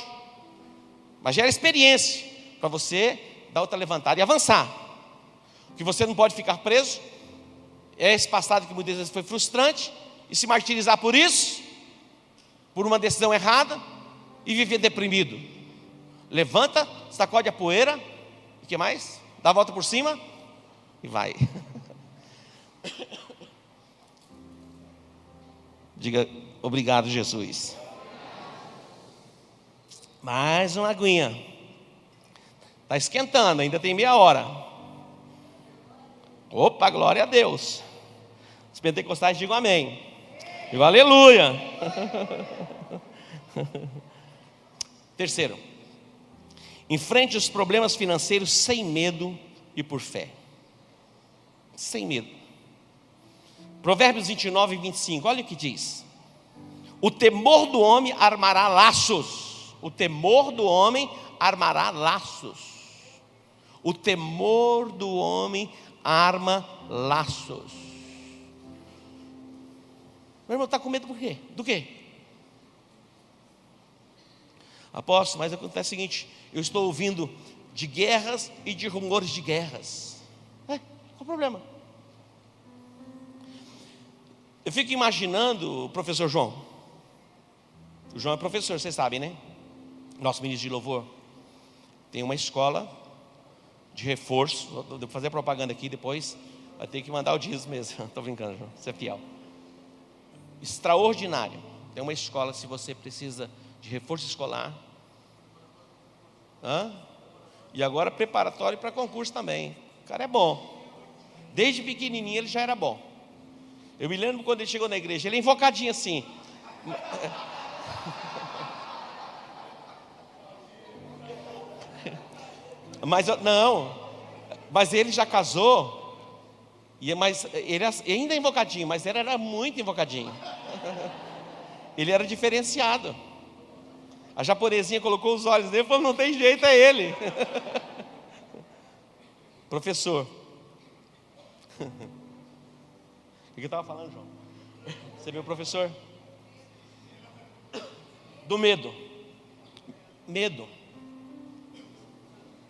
mas gera experiência para você dar outra levantada e avançar. O que você não pode ficar preso é esse passado que muitas vezes foi frustrante, e se martirizar por isso, por uma decisão errada, e viver deprimido. Levanta, sacode a poeira, e o que mais? Dá a volta por cima e vai. Diga obrigado, Jesus. Mais uma aguinha. Está esquentando, ainda tem meia hora. Opa, glória a Deus. Os pentecostais digam amém. Digam aleluia. Terceiro, enfrente os problemas financeiros sem medo e por fé. Sem medo. Provérbios 29 e 25, olha o que diz: o temor do homem armará laços. O temor do homem armará laços. O temor do homem arma laços. Meu irmão, está com medo por quê? Do quê? Apóstolo, mas acontece o seguinte: eu estou ouvindo de guerras e de rumores de guerras. Qual o problema? Eu fico imaginando o professor João. O João é professor, vocês sabem, né? Nosso ministro de louvor tem uma escola de reforço. Vou fazer propaganda aqui, depois vai ter que mandar o dízimo mesmo. Estou brincando, João, você é fiel. Extraordinário. Tem uma escola, se você precisa de reforço escolar. E agora preparatório para concurso também. O cara é bom. Desde pequenininho ele já era bom. Eu me lembro quando ele chegou na igreja, ele é invocadinho assim. Mas ele já casou. Mas ele ainda é invocadinho, mas ele era muito invocadinho. Ele era diferenciado. A japonesinha colocou os olhos nele e falou: não tem jeito, é ele. Professor. O que eu estava falando, João? Você viu o professor? Do medo. Medo.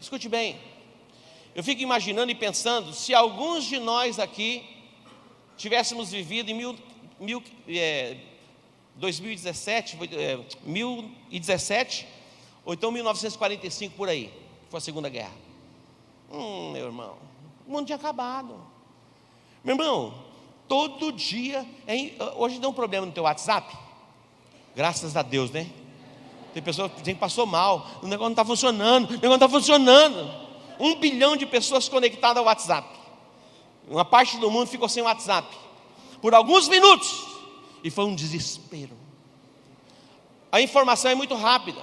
Escute bem. Eu fico imaginando e pensando, se alguns de nós aqui tivéssemos vivido em 1017, ou então 1945 por aí, foi a Segunda Guerra. Meu irmão, o mundo tinha acabado. Meu irmão, todo dia, hoje dá um problema no teu WhatsApp, graças a Deus, né? Tem pessoa que passou mal, o negócio não está funcionando, 1 bilhão de pessoas conectadas ao WhatsApp. Uma parte do mundo ficou sem WhatsApp por alguns minutos, e foi um desespero. A informação é muito rápida,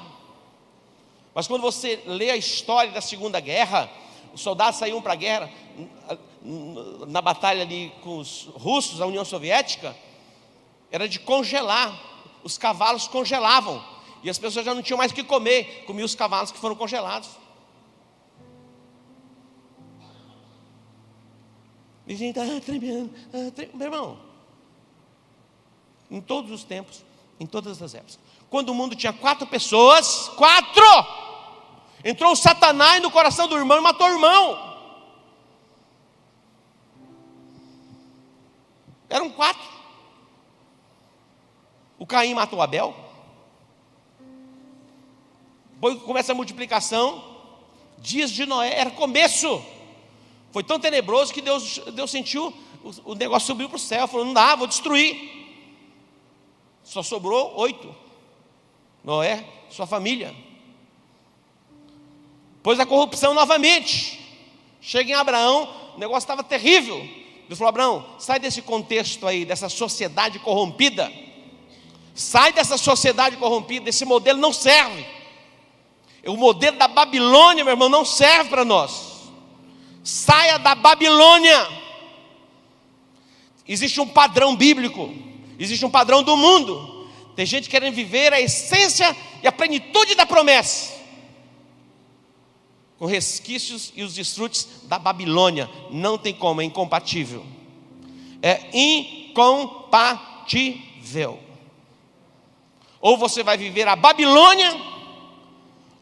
mas quando você lê a história da Segunda Guerra, os soldados saíam para a guerra, na batalha ali com os russos, a União Soviética, era de congelar. Os cavalos congelavam, e as pessoas já não tinham mais o que comer, comiam os cavalos que foram congelados. E a gente está tremendo. Meu irmão, em todos os tempos, em todas as épocas, quando o mundo tinha 4 pessoas, 4! Entrou o Satanás no coração do irmão e matou o irmão. Eram 4. O Caim matou Abel. Depois começa a multiplicação. Dias de Noé, era começo. Foi tão tenebroso que Deus sentiu, o negócio subiu para o céu. Falou: não dá, vou destruir. Só sobrou 8. Noé, sua família. Pôs a corrupção novamente. Chega em Abraão, o negócio estava terrível. Deus falou: Abraão, sai desse contexto aí, dessa sociedade corrompida. Sai dessa sociedade corrompida, esse modelo não serve. O modelo da Babilônia, meu irmão, não serve para nós. Saia da Babilônia. Existe um padrão bíblico, existe um padrão do mundo. Tem gente querendo viver a essência e a plenitude da promessa, com resquícios e os desfrutes da Babilônia. Não tem como, é incompatível. É incompatível. Ou você vai viver a Babilônia,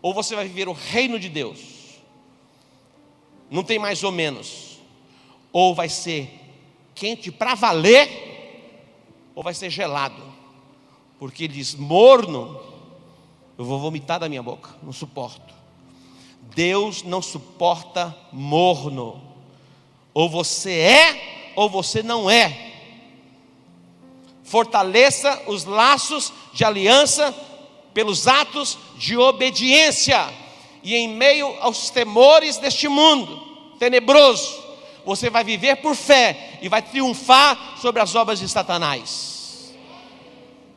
ou você vai viver o reino de Deus. Não tem mais ou menos. Ou vai ser quente para valer, ou vai ser gelado. Porque ele diz: morno, eu vou vomitar da minha boca, não suporto. Deus não suporta morno. Ou você é, ou você não é. Fortaleça os laços de aliança pelos atos de obediência, e em meio aos temores deste mundo tenebroso, você vai viver por fé e vai triunfar sobre as obras de Satanás.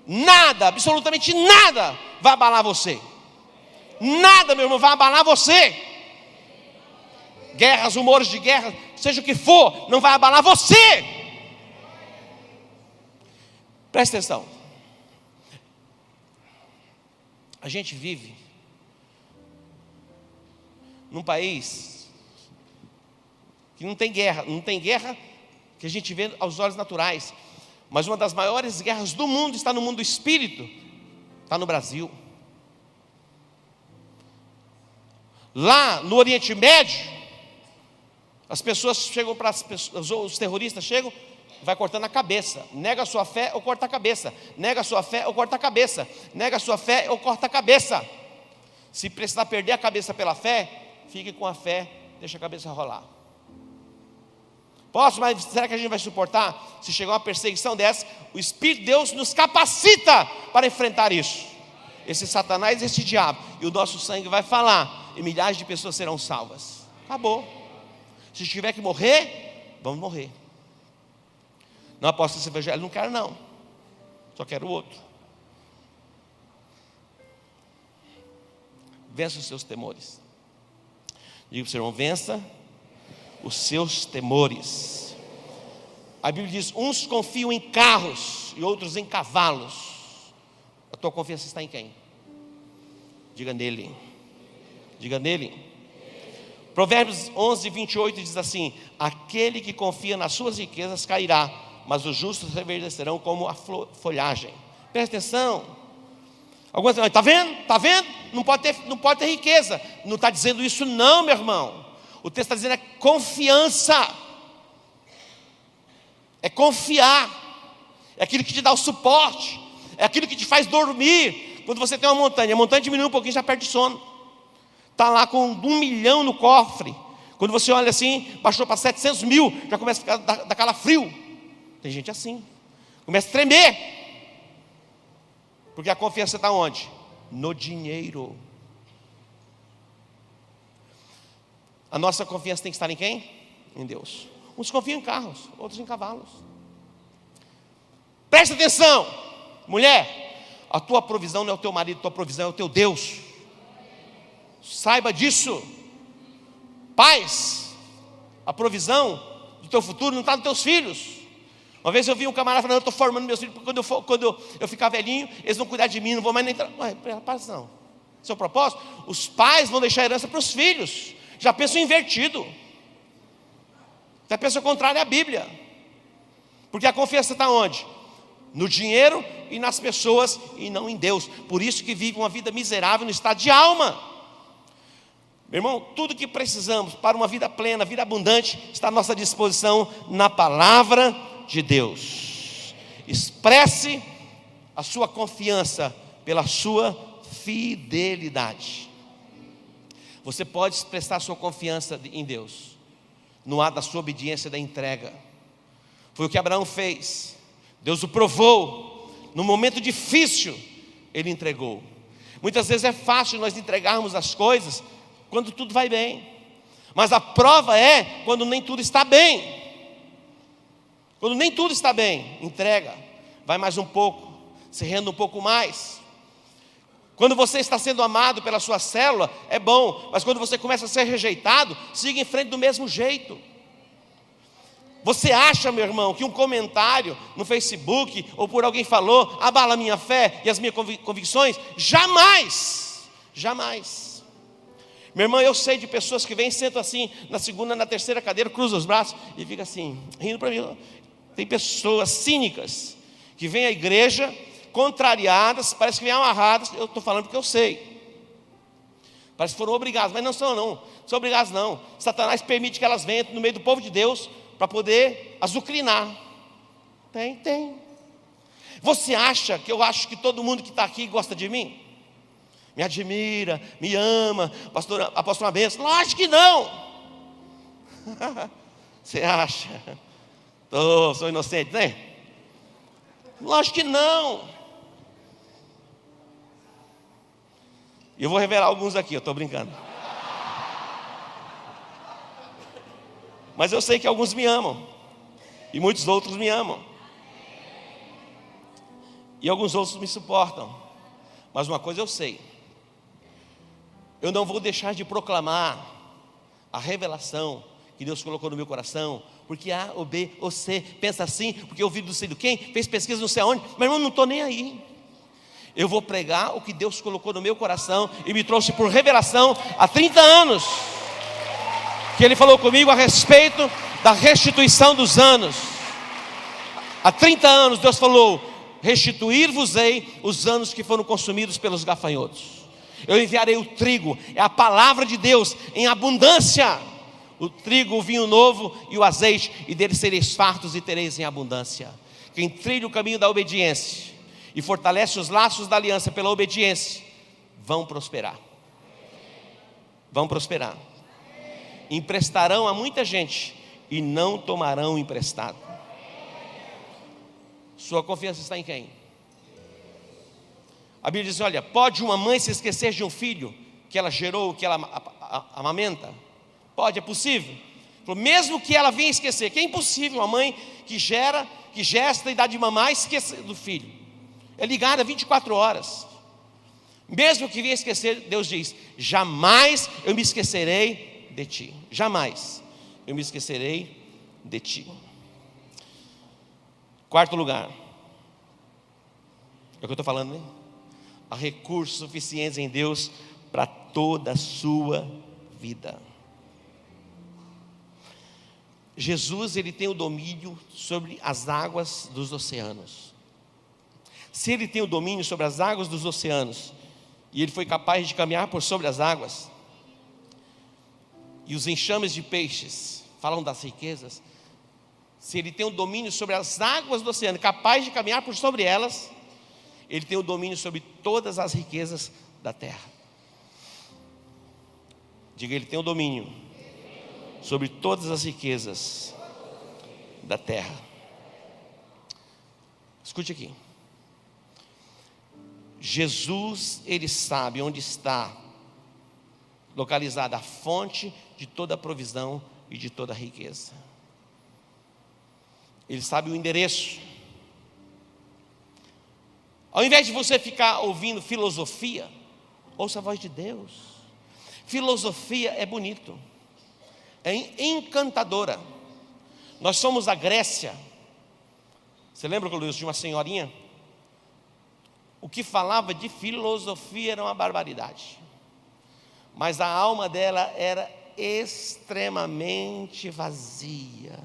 Nada, absolutamente nada vai abalar você. Nada, meu irmão, vai abalar você. Guerras, rumores de guerra, seja o que for, não vai abalar você. Presta atenção. A gente vive num país que não tem guerra que a gente vê aos olhos naturais, mas uma das maiores guerras do mundo está no mundo do espírito, está no Brasil. Lá no Oriente Médio, as pessoas chegam para os terroristas chegam, vai cortando a cabeça. Nega a sua fé ou corta a cabeça. Nega a sua fé ou corta a cabeça. Nega a sua fé ou corta a cabeça. Se precisar perder a cabeça pela fé, fique com a fé, deixa a cabeça rolar. Posso, mas será que a gente vai suportar? Se chegar uma perseguição dessa, o Espírito de Deus nos capacita para enfrentar isso. Esse Satanás, esse diabo. E o nosso sangue vai falar, e milhares de pessoas serão salvas. Acabou. Se tiver que morrer, vamos morrer. Não aposto esse evangelho, não quero não. Só quero o outro. Vença os seus temores. Diga para o seu irmão, vença os seus temores. A Bíblia diz, uns confiam em carros e outros em cavalos. A tua confiança está em quem? Diga nele. Diga nele. Provérbios 11, 28 diz assim: aquele que confia nas suas riquezas cairá, mas os justos reverdecerão como a folhagem. Presta atenção. Algumas dizem, está vendo? Está vendo? Não pode ter riqueza. Não está dizendo isso não, meu irmão. O texto está dizendo é confiança. É confiar. É aquilo que te dá o suporte. É aquilo que te faz dormir. Quando você tem uma montanha, a montanha diminui um pouquinho, já perde sono. Está lá com 1 milhão no cofre. Quando você olha assim, baixou para 700 mil, já começa a ficar daquela frio. Tem gente assim, começa a tremer. Porque a confiança está onde? No dinheiro. A nossa confiança tem que estar em quem? Em Deus. Uns confiam em carros, outros em cavalos. Presta atenção, mulher. A tua provisão não é o teu marido, a tua provisão é o teu Deus. Saiba disso. Pais, a provisão do teu futuro não está nos teus filhos. Uma vez eu vi um camarada falando, eu estou formando meus filhos, porque quando eu ficar velhinho, eles vão cuidar de mim, não vão mais nem entrar. Ué, rapaz, não. Seu propósito? Os pais vão deixar a herança para os filhos. Já pensam invertido. Já pensam contrário à Bíblia. Porque a confiança está onde? No dinheiro e nas pessoas e não em Deus. Por isso que vive uma vida miserável no estado de alma. Meu irmão, tudo que precisamos para uma vida plena, vida abundante, está à nossa disposição na palavra de Deus. Expresse a sua confiança pela sua fidelidade. Você pode expressar a sua confiança em Deus no ato da sua obediência, da entrega. Foi o que Abraão fez. Deus o provou. No momento difícil, ele entregou. Muitas vezes é fácil nós entregarmos as coisas quando tudo vai bem, mas a prova é quando nem tudo está bem. Quando nem tudo está bem, entrega, vai mais um pouco, se renda um pouco mais. Quando você está sendo amado pela sua célula, é bom, mas quando você começa a ser rejeitado, siga em frente do mesmo jeito. Você acha, meu irmão, que um comentário no Facebook, ou por alguém falou, abala a minha fé e as minhas convicções? Jamais, jamais. Meu irmão, eu sei de pessoas que vêm, sentam assim, na segunda, na terceira cadeira, cruzam os braços e fica assim, rindo para mim. Tem pessoas cínicas que vêm à igreja, contrariadas, parece que vêm amarradas. Eu estou falando porque eu sei. Parece que foram obrigadas, mas não são obrigadas não. Satanás permite que elas venham no meio do povo de Deus para poder azucrinar. Tem. Você acha que eu acho que todo mundo que está aqui gosta de mim? Me admira, me ama, apóstolo, uma bênção? Lógico que não. Você acha? Sou inocente, né? Lógico que não. E eu vou revelar alguns aqui, eu estou brincando. Mas eu sei que alguns me amam. E muitos outros me amam. E alguns outros me suportam. Mas uma coisa eu sei: eu não vou deixar de proclamar a revelação que Deus colocou no meu coração, porque A ou B ou C pensa assim, porque eu ouvi do sei do quem, fez pesquisa não sei aonde, mas irmão, não estou nem aí. Eu vou pregar o que Deus colocou no meu coração e me trouxe por revelação há 30 anos, que Ele falou comigo a respeito da restituição dos anos. Há 30 anos Deus falou: restituir-vos-ei os anos que foram consumidos pelos gafanhotos. Eu enviarei o trigo, é a palavra de Deus, em abundância. O trigo, o vinho novo e o azeite, e deles sereis fartos e tereis em abundância. Quem trilha o caminho da obediência e fortalece os laços da aliança pela obediência, vão prosperar. Vão prosperar. Emprestarão a muita gente e não tomarão emprestado. Sua confiança está em quem? A Bíblia diz: olha, pode uma mãe se esquecer de um filho que ela gerou, que ela amamenta? Pode, é possível. Mesmo que ela venha esquecer, que é impossível uma mãe que gera, que gesta e dá de mamar esquecer do filho. É ligada 24 horas. Mesmo que venha esquecer, Deus diz: jamais eu me esquecerei de ti. Jamais eu me esquecerei de ti. Quarto lugar, é o que eu estou falando, né? Há recursos suficientes em Deus para toda a sua vida. Jesus, Ele tem o domínio sobre as águas dos oceanos. Se Ele tem o domínio sobre as águas dos oceanos, e Ele foi capaz de caminhar por sobre as águas, e os enxames de peixes falam das riquezas, se Ele tem o domínio sobre as águas do oceano, capaz de caminhar por sobre elas, Ele tem o domínio sobre todas as riquezas da terra. Diga: Ele tem o domínio sobre todas as riquezas da terra. Escute aqui. Jesus, Ele sabe onde está localizada a fonte de toda a provisão e de toda a riqueza. Ele sabe o endereço. Ao invés de você ficar ouvindo filosofia, ouça a voz de Deus. Filosofia é bonito, é encantadora. Nós somos a Grécia. Você lembra, Luiz, de uma senhorinha? O que falava de filosofia era uma barbaridade, mas a alma dela era extremamente vazia.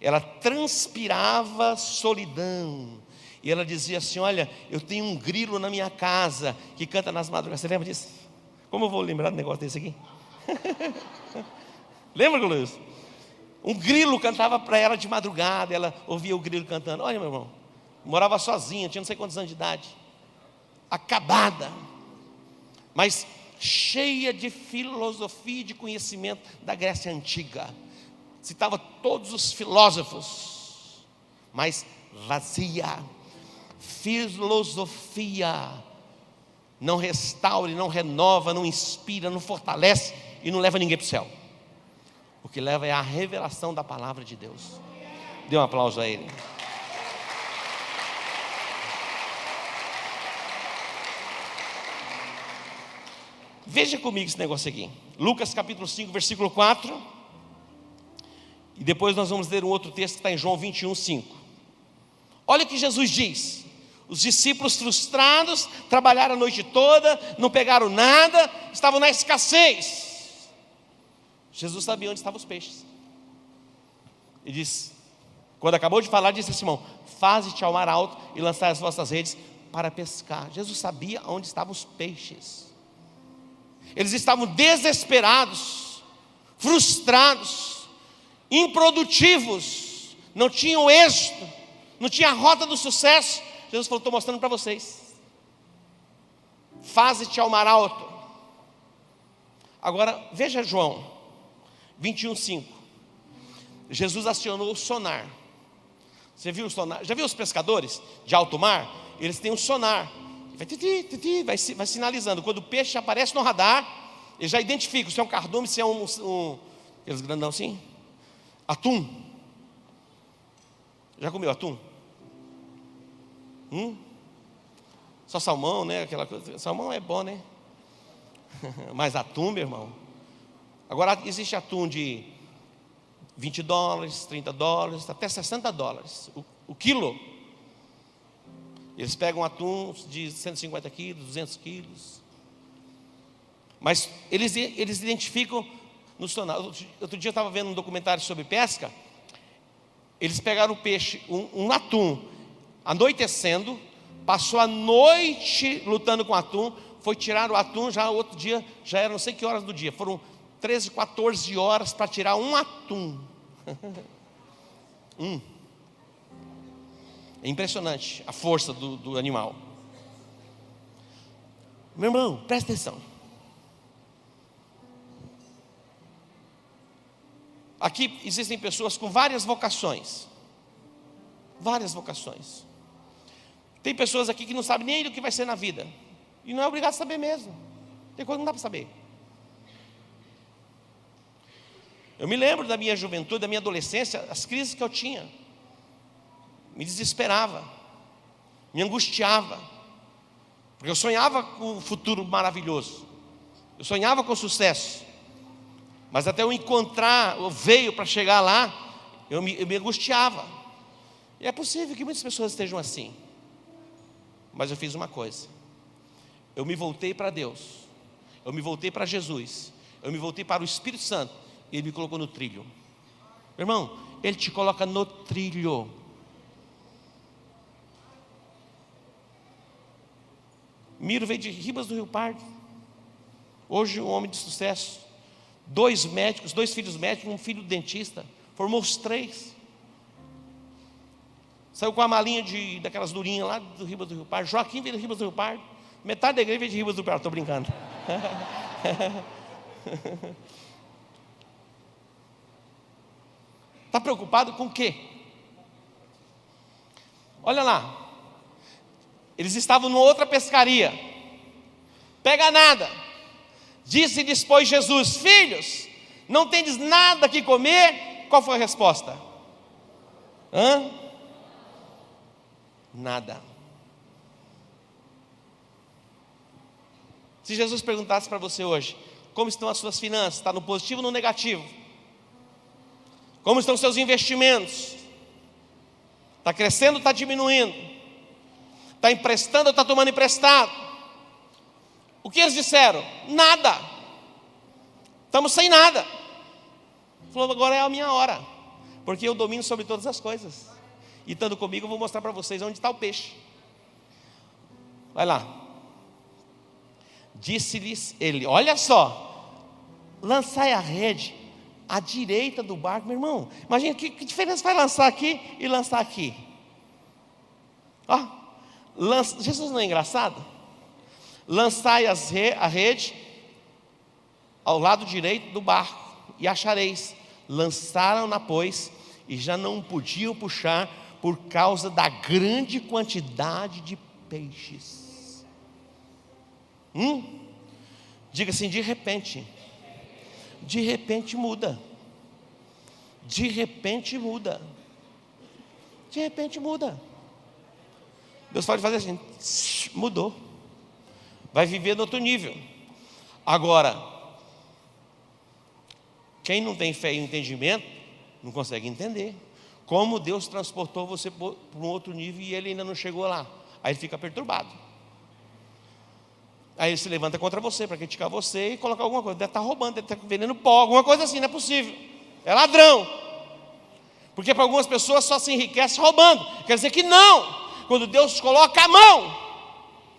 Ela transpirava solidão. E ela dizia assim: olha, eu tenho um grilo na minha casa que canta nas madrugadas. Você lembra disso? Como eu vou lembrar do negócio desse aqui? Lembra, Luiz? Um grilo cantava para ela de madrugada. Ela ouvia o grilo cantando. Olha, meu irmão, morava sozinha, tinha não sei quantos anos de idade, acabada, mas cheia de filosofia e de conhecimento da Grécia Antiga. Citava todos os filósofos, mas vazia. Filosofia não restaura, não renova, não inspira, não fortalece e não leva ninguém para o céu. O que leva é a revelação da palavra de Deus. Dê um aplauso a Ele. Veja comigo esse negócio aqui. Lucas capítulo 5, versículo 4. E depois nós vamos ler um outro texto que está em João 21, 5. Olha o que Jesus diz. Os discípulos frustrados, trabalharam a noite toda, não pegaram nada, estavam na escassez. Jesus sabia onde estavam os peixes. Ele disse, quando acabou de falar, disse a Simão: faze-te ao mar alto e lançai as vossas redes para pescar. Jesus sabia onde estavam os peixes. Eles estavam desesperados, frustrados, improdutivos, não tinham êxito, não tinha a rota do sucesso. Jesus falou: estou mostrando para vocês. Faze-te ao mar alto. Agora veja João 21:5. Jesus acionou o sonar. Você viu o sonar? Já viu os pescadores de alto mar? Eles têm um sonar. vai sinalizando. Quando o peixe aparece no radar, ele já identifica se é um cardume, se é aqueles grandão assim. Atum. Já comeu atum? Só salmão, né? Aquela coisa. Salmão é bom, né? Mas atum, meu irmão. Agora existe atum de $20, $30, até $60 o quilo. Eles pegam atum de 150 quilos, 200 quilos. Mas eles identificam nos toneladas. Outro dia eu estava vendo um documentário sobre pesca. Eles pegaram o peixe, um atum, anoitecendo, passou a noite lutando com o atum, foi tirar o atum, já outro dia, já era não sei que horas do dia, foram 13, 14 horas para tirar um atum. É impressionante a força do animal. Meu irmão, presta atenção. Aqui existem pessoas com várias vocações. Várias vocações. Tem pessoas aqui que não sabem nem do que vai ser na vida. E não é obrigado a saber mesmo. Tem coisa que não dá para saber. Eu me lembro da minha juventude, da minha adolescência, as crises que eu tinha. Me desesperava. Me angustiava. Porque eu sonhava com um futuro maravilhoso. Eu sonhava com sucesso. Mas até eu encontrar o veio para chegar lá, eu me angustiava. E é possível que muitas pessoas estejam assim. Mas eu fiz uma coisa. Eu me voltei para Deus. Eu me voltei para Jesus. Eu me voltei para o Espírito Santo. E Ele me colocou no trilho. Meu irmão, Ele te coloca no trilho. Miro veio de Ribas do Rio Pardo. Hoje um homem de sucesso. 2 médicos, 2 filhos médicos, um filho dentista. Formou os 3. Saiu com a malinha daquelas durinhas lá do Ribas do Rio Pardo. Joaquim veio de Ribas do Rio Pardo. Metade da igreja veio de Ribas do Rio Pardo. Estou brincando. Está preocupado com o quê? Olha lá. Eles estavam numa outra pescaria. Pega nada. Disse-lhes, pois, Jesus: filhos, não tendes nada que comer? Qual foi a resposta? Nada. Se Jesus perguntasse para você hoje: como estão as suas finanças? Está no positivo ou no negativo? Como estão os seus investimentos? Está crescendo ou está diminuindo? Está emprestando ou está tomando emprestado? O que eles disseram? Nada. Estamos sem nada. Falou: agora é a minha hora, porque eu domino sobre todas as coisas. E estando comigo eu vou mostrar para vocês onde está o peixe. Vai lá. Disse-lhes ele: olha só, lançai a rede à direita do barco. Meu irmão, imagina que diferença vai lançar aqui e lançar aqui. Jesus não é engraçado? Lançai a rede ao lado direito do barco e achareis. Lançaram-na, pois, e já não podiam puxar por causa da grande quantidade de peixes. Diga assim: de repente. De repente muda. De repente muda. De repente muda. Deus pode fazer assim: mudou. Vai viver no outro nível. Agora, quem não tem fé e entendimento, não consegue entender como Deus transportou você para um outro nível e Ele ainda não chegou lá. Aí ele fica perturbado. Aí ele se levanta contra você para criticar você e colocar alguma coisa. Deve estar roubando, deve estar vendendo pó, alguma coisa assim, não é possível. É ladrão. Porque para algumas pessoas só se enriquece roubando. Quer dizer que não. Quando Deus coloca a mão,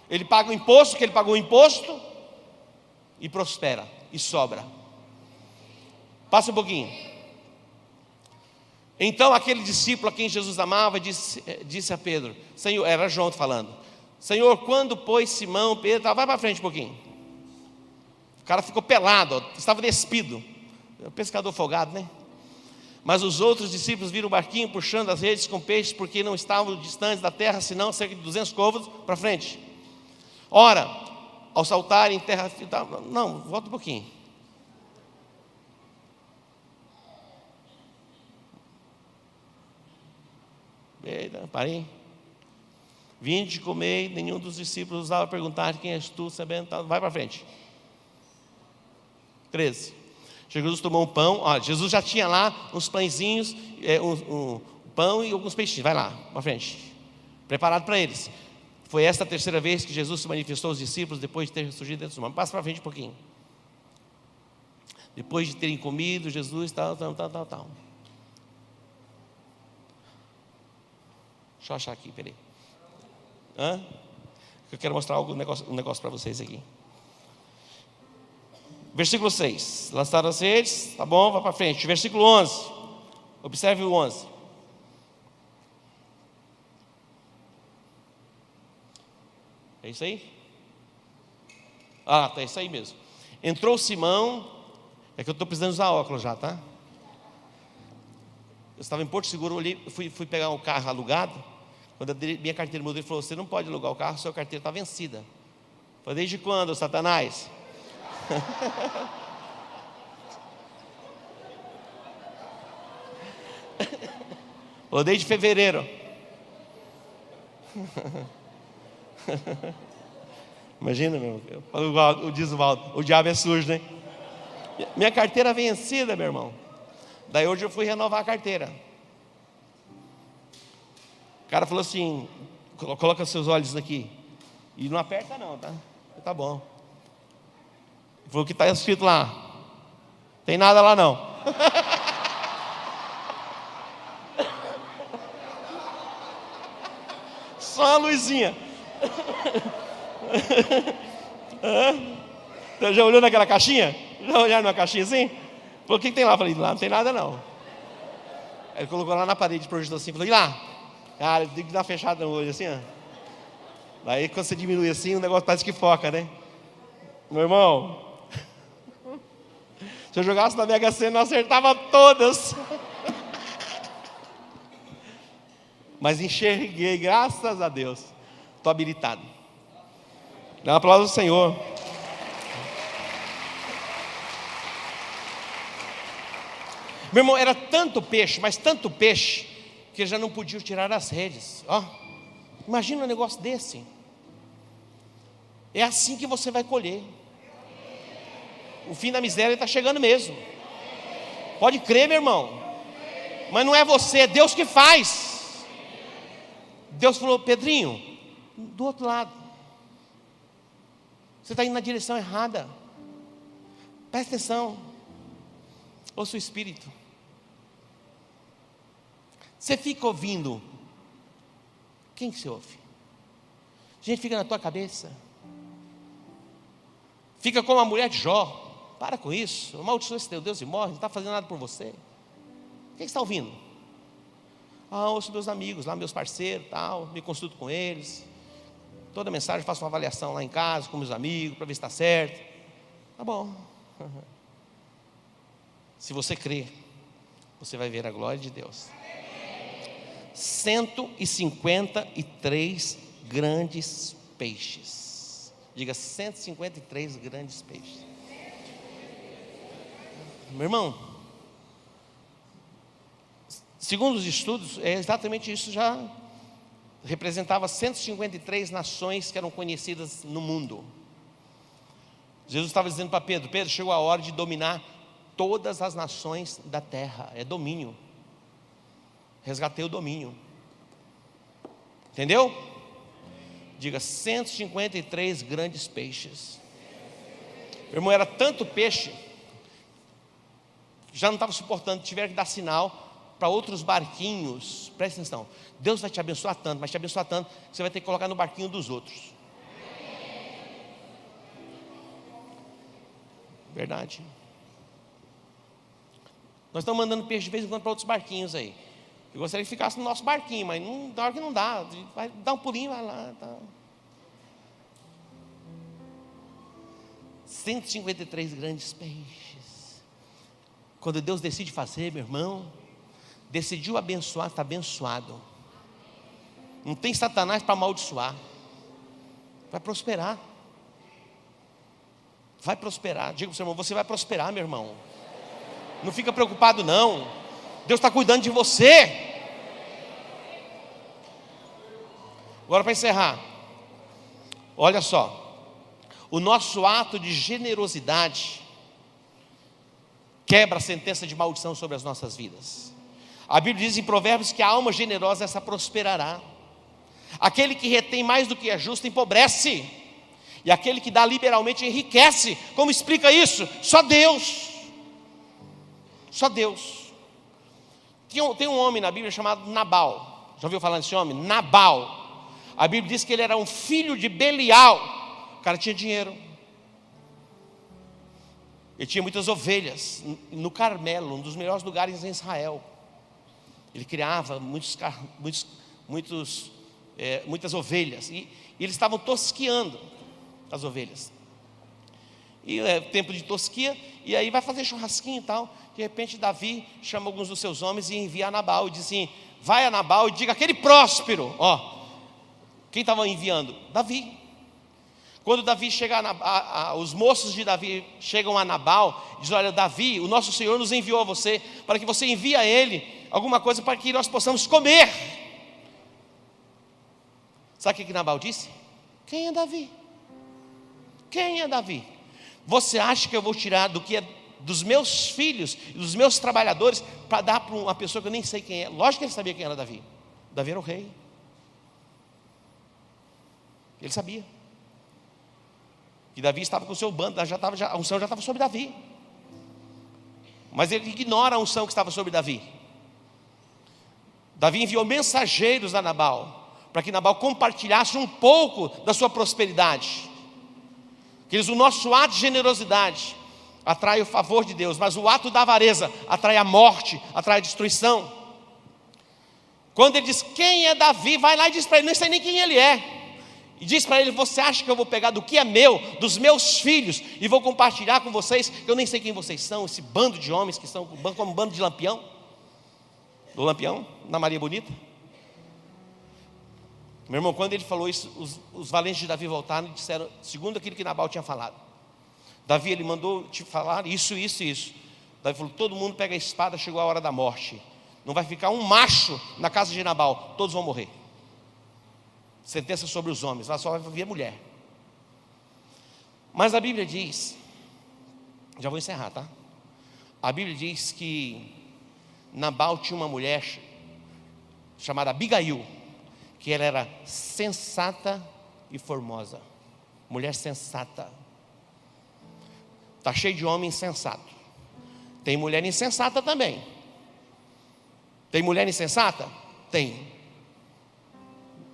Ele paga o imposto, que Ele pagou o imposto, e prospera, e sobra. Passa um pouquinho. Então aquele discípulo a quem Jesus amava disse a Pedro: Senhor, era João falando: Senhor, quando pois Simão, Pedro, vai para frente um pouquinho. O cara ficou pelado, estava despido. É um pescador folgado, né? Mas os outros discípulos viram o barquinho puxando as redes com peixes, porque não estavam distantes da terra, senão cerca de 200 côvados para frente. Ora, ao saltar em terra... Não, volta um pouquinho. Eita, parei. Vinde, comei, nenhum dos discípulos ousava perguntar: quem és tu, sabendo tal. Vai para frente. 13. Jesus tomou um pão. Olha, Jesus já tinha lá uns pãezinhos, um pão e alguns peixinhos. Vai lá, para frente. Preparado para eles. Foi esta a terceira vez que Jesus se manifestou aos discípulos depois de ter ressurgido dentre os mortos. Passa para frente um pouquinho. Depois de terem comido, Jesus tal. Deixa eu achar aqui, peraí. Eu quero mostrar um negócio para vocês aqui. Versículo 6. Lançaram as redes, tá bom, vai para frente. Versículo 11. Observe o 11. É isso aí? Tá, é isso aí mesmo. Entrou Simão. É que eu estou precisando usar óculos já, tá? Eu estava em Porto Seguro, fui pegar um carro alugado. Quando minha carteira mudou, ele falou: você não pode alugar o carro, sua carteira está vencida. Eu falei: desde quando, Satanás? Falou: desde fevereiro. Imagina, meu, diz o Valdo, o diabo é sujo, né? Minha carteira vencida, meu irmão. Daí hoje eu fui renovar a carteira. O cara falou assim: coloca seus olhos aqui. E não aperta não, tá? Tá bom. Ele falou: o que está escrito lá? Tem nada lá não. Só uma luzinha. Já olhou naquela caixinha? Já olharam na caixinha assim? Falou: o que tem lá? Eu falei: lá não tem nada não. Aí ele colocou lá na parede, projetou assim, falou: e lá? Cara, tem que dar uma fechada no olho assim, ó. Daí quando você diminui assim, o negócio parece que foca, né? Meu irmão, se eu jogasse na Mega Sena, eu acertava todas. Mas enxerguei, graças a Deus. Estou habilitado. Dá um aplauso ao Senhor. Meu irmão, era tanto peixe, mas tanto peixe, que eles já não podiam tirar as redes. Imagina um negócio desse. É assim que você vai colher. O fim da miséria está chegando mesmo. Pode crer, meu irmão. Mas não é você, é Deus que faz. Deus falou: Pedrinho, do outro lado. Você está indo na direção errada. Presta atenção. Ouça o Espírito. Você fica ouvindo. Quem que você ouve? A gente fica na tua cabeça. Fica como a mulher de Jó. Para com isso. Amaldiçoa esse teu Deus e morre. Não está fazendo nada por você. Quem que está ouvindo? Ouço meus amigos lá, meus parceiros, tal. Me consulto com eles. Toda mensagem faço uma avaliação lá em casa com meus amigos para ver se está certo. Tá bom. Se você crer, você vai ver a glória de Deus. 153 grandes peixes. Diga: 153 grandes peixes. Meu irmão, segundo os estudos, é exatamente isso. Já representava 153 nações que eram conhecidas no mundo. Jesus estava dizendo para Pedro: Pedro, chegou a hora de dominar todas as nações da terra. É domínio. Resgatei o domínio. Entendeu? Diga: 153 grandes peixes. Meu irmão, era tanto peixe, já não estava suportando, tiveram que dar sinal para outros barquinhos. Presta atenção, Deus vai te abençoar tanto, mas te abençoar tanto, que você vai ter que colocar no barquinho dos outros. Verdade. Nós estamos mandando peixe de vez em quando para outros barquinhos aí. Eu gostaria que ficasse no nosso barquinho, mas não, na hora que não dá, vai dar um pulinho, vai lá. Tá. 153 grandes peixes. Quando Deus decide fazer, meu irmão, decidiu abençoar, está abençoado. Não tem Satanás para amaldiçoar. Vai prosperar. Vai prosperar. Diga para o seu irmão, você vai prosperar, meu irmão. Não fica preocupado não. Deus está cuidando de você. Agora, para encerrar, olha só. O nosso ato de generosidade quebra a sentença de maldição sobre as nossas vidas. A Bíblia diz em Provérbios que a alma generosa, essa prosperará. Aquele que retém mais do que é justo empobrece, e aquele que dá liberalmente enriquece. Como explica isso? Só Deus. Só Deus. Tem um homem na Bíblia chamado Nabal. Já ouviu falar desse homem? Nabal. A Bíblia diz que ele era um filho de Belial. O cara tinha dinheiro. Ele tinha muitas ovelhas no Carmelo, um dos melhores lugares em Israel. Ele criava muitas ovelhas. E eles estavam tosquiando as ovelhas. E é tempo de tosquia, e aí vai fazer churrasquinho e tal. De repente Davi chama alguns dos seus homens e envia a Nabal. E diz assim, vai a Nabal e diga, aquele próspero. Quem estava enviando? Davi. Quando Davi chega os moços de Davi chegam a Nabal e dizem, olha Davi, o nosso Senhor nos enviou a você, para que você envie a ele alguma coisa para que nós possamos comer. Sabe o que Nabal disse? Quem é Davi? Quem é Davi? Você acha que eu vou tirar do que é dos meus filhos e dos meus trabalhadores para dar para uma pessoa que eu nem sei quem é? Lógico que ele sabia quem era Davi. Davi era o rei. Ele sabia que Davi estava com o seu bando, a unção já estava sobre Davi. Mas ele ignora a unção que estava sobre Davi. Davi enviou mensageiros a Nabal, para que Nabal compartilhasse um pouco da sua prosperidade. Queridos, o nosso ato de generosidade atrai o favor de Deus, mas o ato da avareza atrai a morte, atrai a destruição. Quando ele diz, quem é Davi? Vai lá e diz para ele, não sei nem quem ele é. E diz para ele, você acha que eu vou pegar do que é meu, dos meus filhos, e vou compartilhar com vocês, que eu nem sei quem vocês são, esse bando de homens que são como um bando de lampião. Do lampião, na Maria Bonita. Meu irmão, quando ele falou isso, os valentes de Davi voltaram e disseram, segundo aquilo que Nabal tinha falado. Davi, ele mandou te falar isso. Davi falou, todo mundo pega a espada, chegou a hora da morte. Não vai ficar um macho na casa de Nabal, todos vão morrer. Sentença sobre os homens, lá só vai viver mulher. Mas a Bíblia diz, já vou encerrar, tá? A Bíblia diz que Nabal tinha uma mulher chamada Abigail, que ela era sensata e formosa. Mulher sensata. Está cheio de homem insensato. Tem mulher insensata também. Tem mulher insensata? Tem.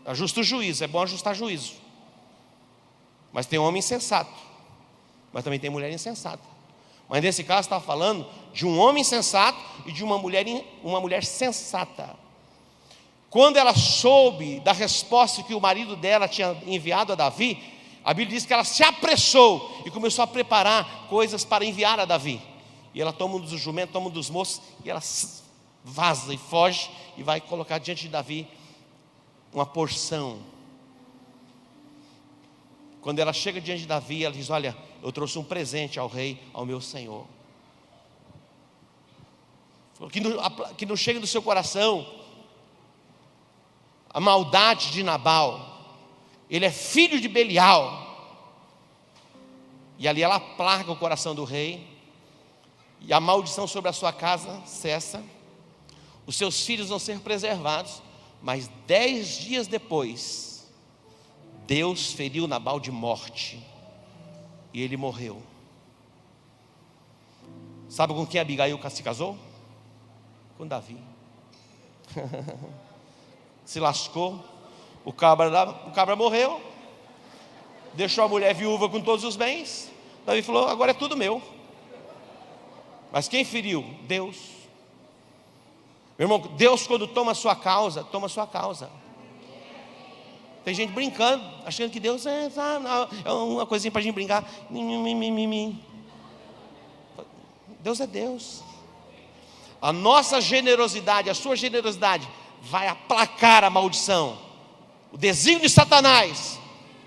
Ajusta o juízo, é bom ajustar juízo. Mas tem homem insensato. Mas também tem mulher insensata. Mas nesse caso estava falando de um homem insensato e de uma mulher sensata. Quando ela soube da resposta que o marido dela tinha enviado a Davi, a Bíblia diz que ela se apressou e começou a preparar coisas para enviar a Davi. E ela toma um dos jumentos, toma um dos moços, e ela vaza e foge e vai colocar diante de Davi uma porção. Quando ela chega diante de Davi, ela diz, olha, eu trouxe um presente ao rei, ao meu senhor. Que não chega no seu coração a maldade de Nabal. Ele é filho de Belial. E ali ela aplaca o coração do rei, e a maldição sobre a sua casa cessa. Os seus filhos vão ser preservados. Mas 10 dias depois, Deus feriu Nabal de morte, e ele morreu. Sabe com quem Abigail se casou? Com Davi. Se lascou. O cabra morreu, deixou a mulher viúva com todos os bens. Davi falou, agora é tudo meu. Mas quem feriu? Deus. Meu irmão, Deus quando toma a sua causa, toma a sua causa. Tem gente brincando, achando que Deus é uma coisinha para a gente brincar. Deus é Deus. A nossa generosidade, a sua generosidade vai aplacar a maldição, o desígnio de Satanás,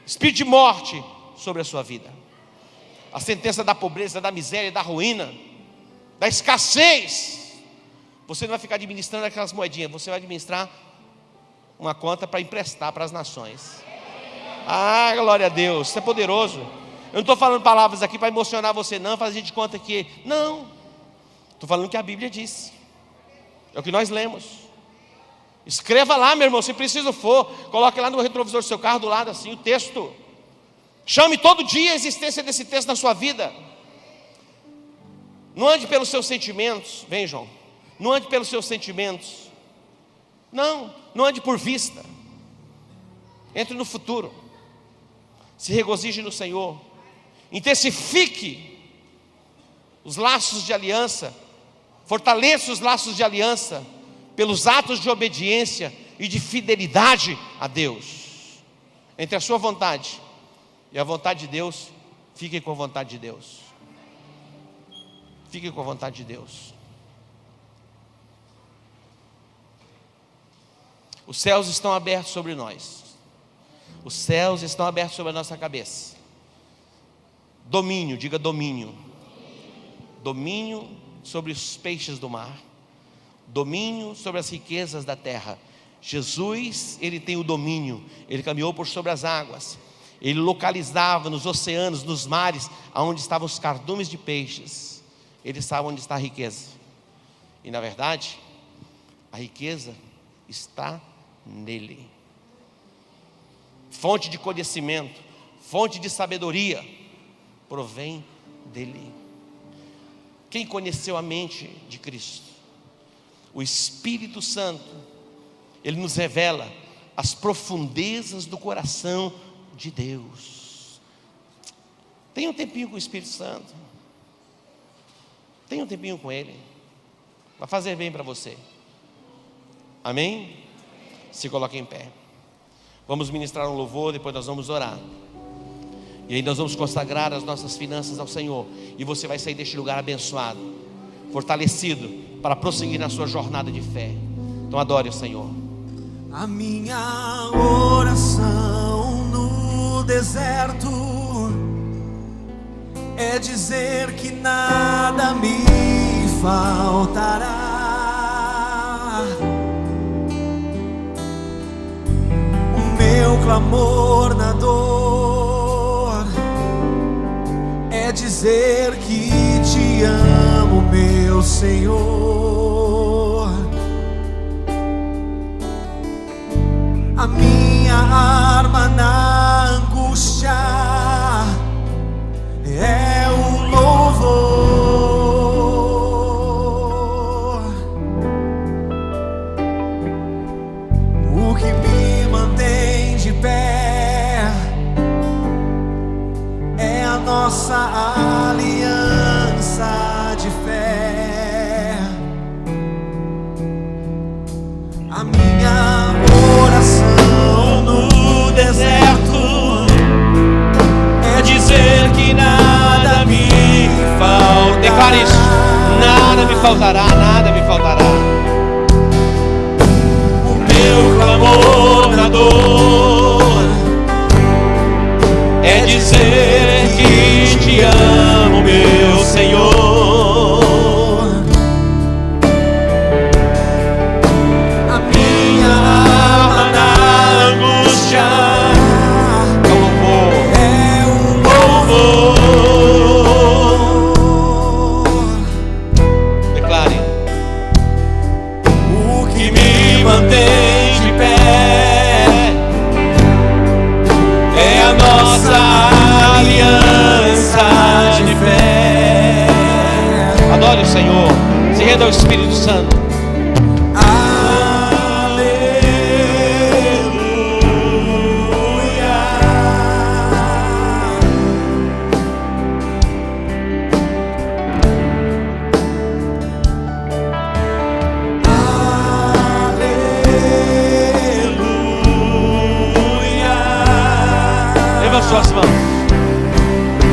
espírito de morte sobre a sua vida. A sentença da pobreza, da miséria, da ruína, da escassez. Você não vai ficar administrando aquelas moedinhas, você vai administrar uma conta para emprestar para as nações. Ah, glória a Deus, isso é poderoso. Eu não estou falando palavras aqui para emocionar você não, fazer de conta que, não. Estou falando o que a Bíblia disse. É o que nós lemos. Escreva lá, meu irmão, se preciso for. Coloque lá no retrovisor do seu carro, do lado assim, o texto. Chame todo dia a existência desse texto na sua vida. Não ande pelos seus sentimentos. Vem, João. Não ande pelos seus sentimentos. Não ande por vista. Entre no futuro. Se regozije no Senhor. Intensifique os laços de aliança. Fortaleça os laços de aliança pelos atos de obediência e de fidelidade a Deus. Entre a sua vontade e a vontade de Deus, fique com a vontade de Deus. Fique com a vontade de Deus. Os céus estão abertos sobre nós. Os céus estão abertos sobre a nossa cabeça. Domínio, diga domínio. Domínio sobre os peixes do mar. Domínio sobre as riquezas da terra. Jesus, ele tem o domínio. Ele caminhou por sobre as águas. Ele localizava nos oceanos, nos mares, aonde estavam os cardumes de peixes. Ele sabe onde está a riqueza. E na verdade, a riqueza está nele. Fonte de conhecimento, fonte de sabedoria, provém dele. Quem conheceu a mente de Cristo? O Espírito Santo. Ele nos revela as profundezas do coração de Deus. Tenha um tempinho com o Espírito Santo. Tenha um tempinho com Ele. Vai fazer bem para você. Amém? Se coloque em pé. Vamos ministrar um louvor, depois nós vamos orar. E aí nós vamos consagrar as nossas finanças ao Senhor. E você vai sair deste lugar abençoado, fortalecido, para prosseguir na sua jornada de fé. Então adore o Senhor. A minha oração no deserto é dizer que nada me faltará. O meu clamor na dor é dizer que te amo, meu Senhor. A minha arma na angústia é o louvor. O que me mantém de pé é a nossa aliança de fé. A minha oração no deserto é dizer que nada me faltará. Declare isso. Nada me faltará, nada me faltará. O meu clamor na dor é dizer que te amo, meu Senhor. A minha arma na angústia é o louvor. Declare. O que me mantém de pé é a nossa aliança de fé. Adore o Senhor. Se renda ao Espírito Santo. Suas mãos.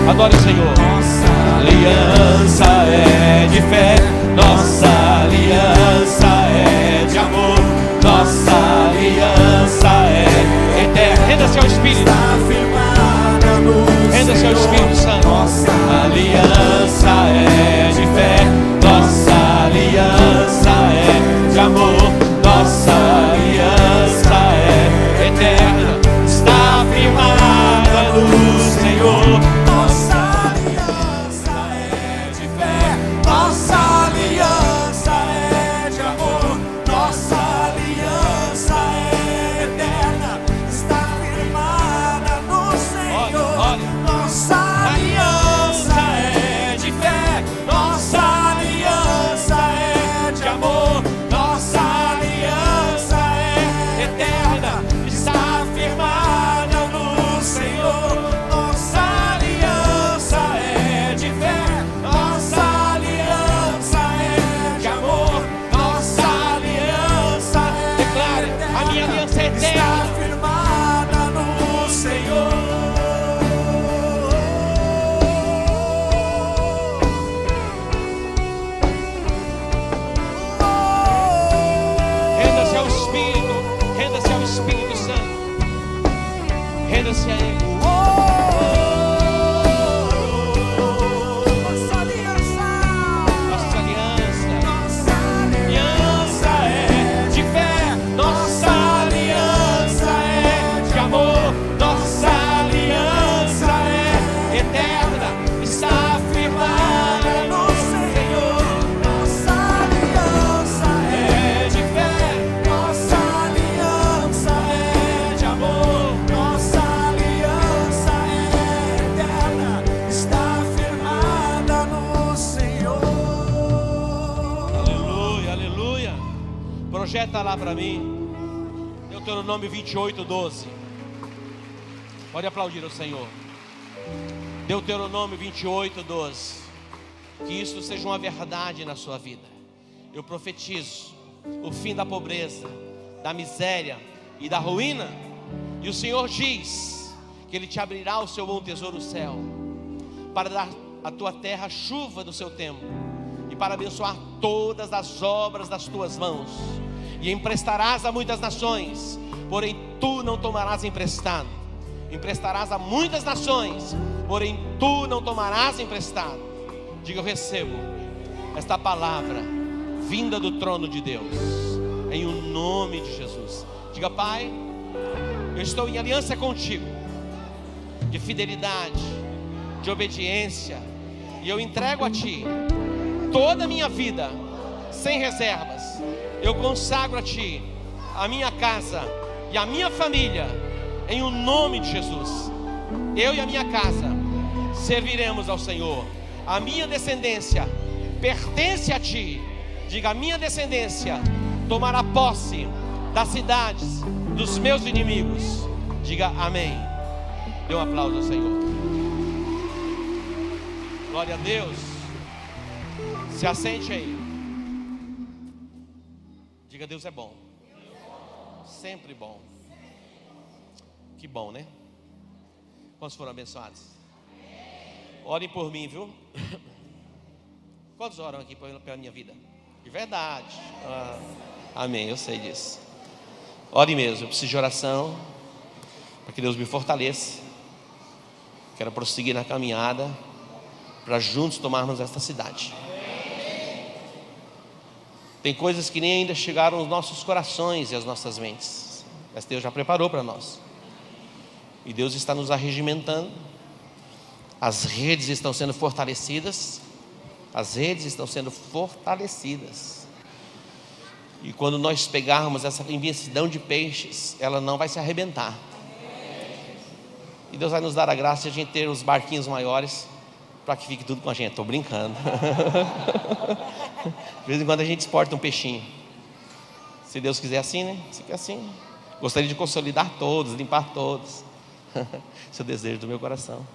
Adore o Senhor. Nossa aliança é de fé, nossa aliança é de amor, nossa aliança é eterna. Renda-se ao Espírito. Está firmada minha aliança é está eterna. firmada no Senhor. Renda-se ao Espírito, renda-se ao Espírito Santo, renda-se a Ele. Nossa aliança, Nossa aliança nossa aliança é de fé, nossa aliança é de amor, nossa aliança é eterna, está firmada no Senhor. nossa aliança É de fé, nossa aliança é de amor, nossa aliança é eterna, está firmada no Senhor. aleluia, aleluia. Projeta lá para mim, Deuteronômio 28:12. Pode aplaudir o Senhor. Deuteronômio 28:12. Que isso seja uma verdade na sua vida. Eu profetizo o fim da pobreza, da miséria e da ruína. E o Senhor diz que Ele te abrirá o seu bom tesouro, o céu, para dar à tua terra chuva do seu tempo, e para abençoar todas as obras das tuas mãos. E emprestarás a muitas nações, porém tu não tomarás emprestado. Emprestarás a muitas nações, porém tu não tomarás emprestado. Diga: eu recebo esta palavra vinda do trono de Deus, em o nome de Jesus. Diga: Pai, eu estou em aliança contigo, de fidelidade, de obediência, e eu entrego a Ti toda a minha vida, sem reservas. Eu consagro a Ti a minha casa e a minha família, em o nome de Jesus. Eu e a minha casa serviremos ao Senhor. A minha descendência pertence a Ti. Diga: a minha descendência tomará posse das cidades dos meus inimigos. Diga amém. Dê um aplauso ao Senhor. Glória a Deus. Se assente aí. Diga: Deus é bom, sempre bom. Que bom, né? Quantos foram abençoados? Orem por mim, viu? Quantos oram aqui pela minha vida? De verdade. Amém, eu sei disso. Ore mesmo, eu preciso de oração, para que Deus me fortaleça. Quero prosseguir na caminhada, para juntos tomarmos esta cidade. Tem coisas que nem ainda chegaram aos nossos corações e às nossas mentes, mas Deus já preparou para nós. E Deus está nos arregimentando. As redes estão sendo fortalecidas. As redes estão sendo fortalecidas. E quando nós pegarmos essa imensidão de peixes, ela não vai se arrebentar. E Deus vai nos dar a graça de a gente ter os barquinhos maiores, para que fique tudo com a gente. Estou brincando. De vez em quando a gente exporta um peixinho. Se Deus quiser assim, né? Se quer assim. Gostaria de consolidar todos, limpar todos. Esse é o desejo do meu coração.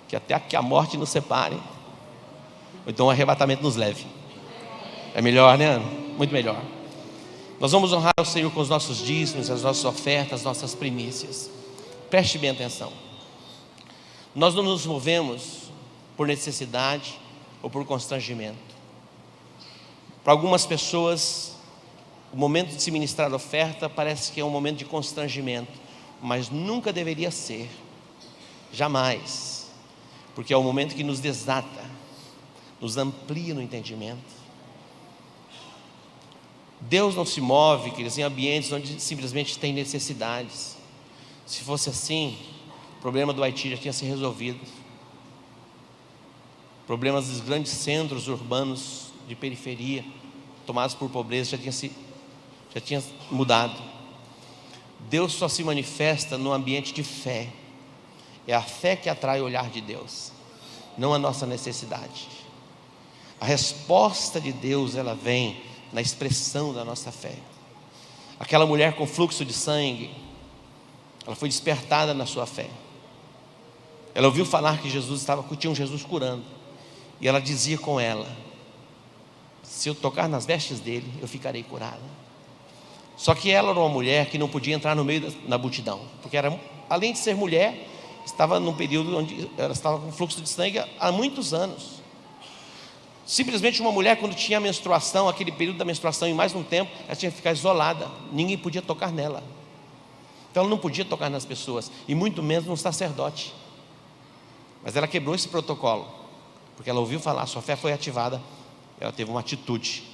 Que até que a morte nos separe, ou então o arrebatamento nos leve. É melhor, né? Muito melhor. Nós vamos honrar o Senhor com os nossos dízimos, as nossas ofertas, as nossas primícias. Preste bem atenção. Nós não nos movemos por necessidade ou por constrangimento. Para algumas pessoas, o momento de se ministrar a oferta parece que é um momento de constrangimento, mas nunca deveria ser, jamais, porque é o momento que nos desata, nos amplia no entendimento. Deus não se move, queridos, em ambientes onde simplesmente tem necessidades. Se fosse assim, o problema do Haiti já tinha se resolvido. Problemas dos grandes centros urbanos de periferia, tomados por pobreza, já tinha mudado. Deus só se manifesta no ambiente de fé. É a fé que atrai o olhar de Deus, não a nossa necessidade. A resposta de Deus, ela vem na expressão da nossa fé. Aquela mulher com fluxo de sangue, ela foi despertada na sua fé. Ela ouviu falar que tinha um Jesus curando, e ela dizia com ela: se eu tocar nas vestes dele, eu ficarei curada. Só que ela era uma mulher que não podia entrar no meio da multidão, porque além de ser mulher, estava num período onde ela estava com fluxo de sangue há muitos anos. Simplesmente uma mulher, quando tinha menstruação, aquele período da menstruação e mais um tempo, ela tinha que ficar isolada, ninguém podia tocar nela. Então ela não podia tocar nas pessoas, e muito menos no sacerdote. Mas ela quebrou esse protocolo, porque ela ouviu falar, sua fé foi ativada, ela teve uma atitude,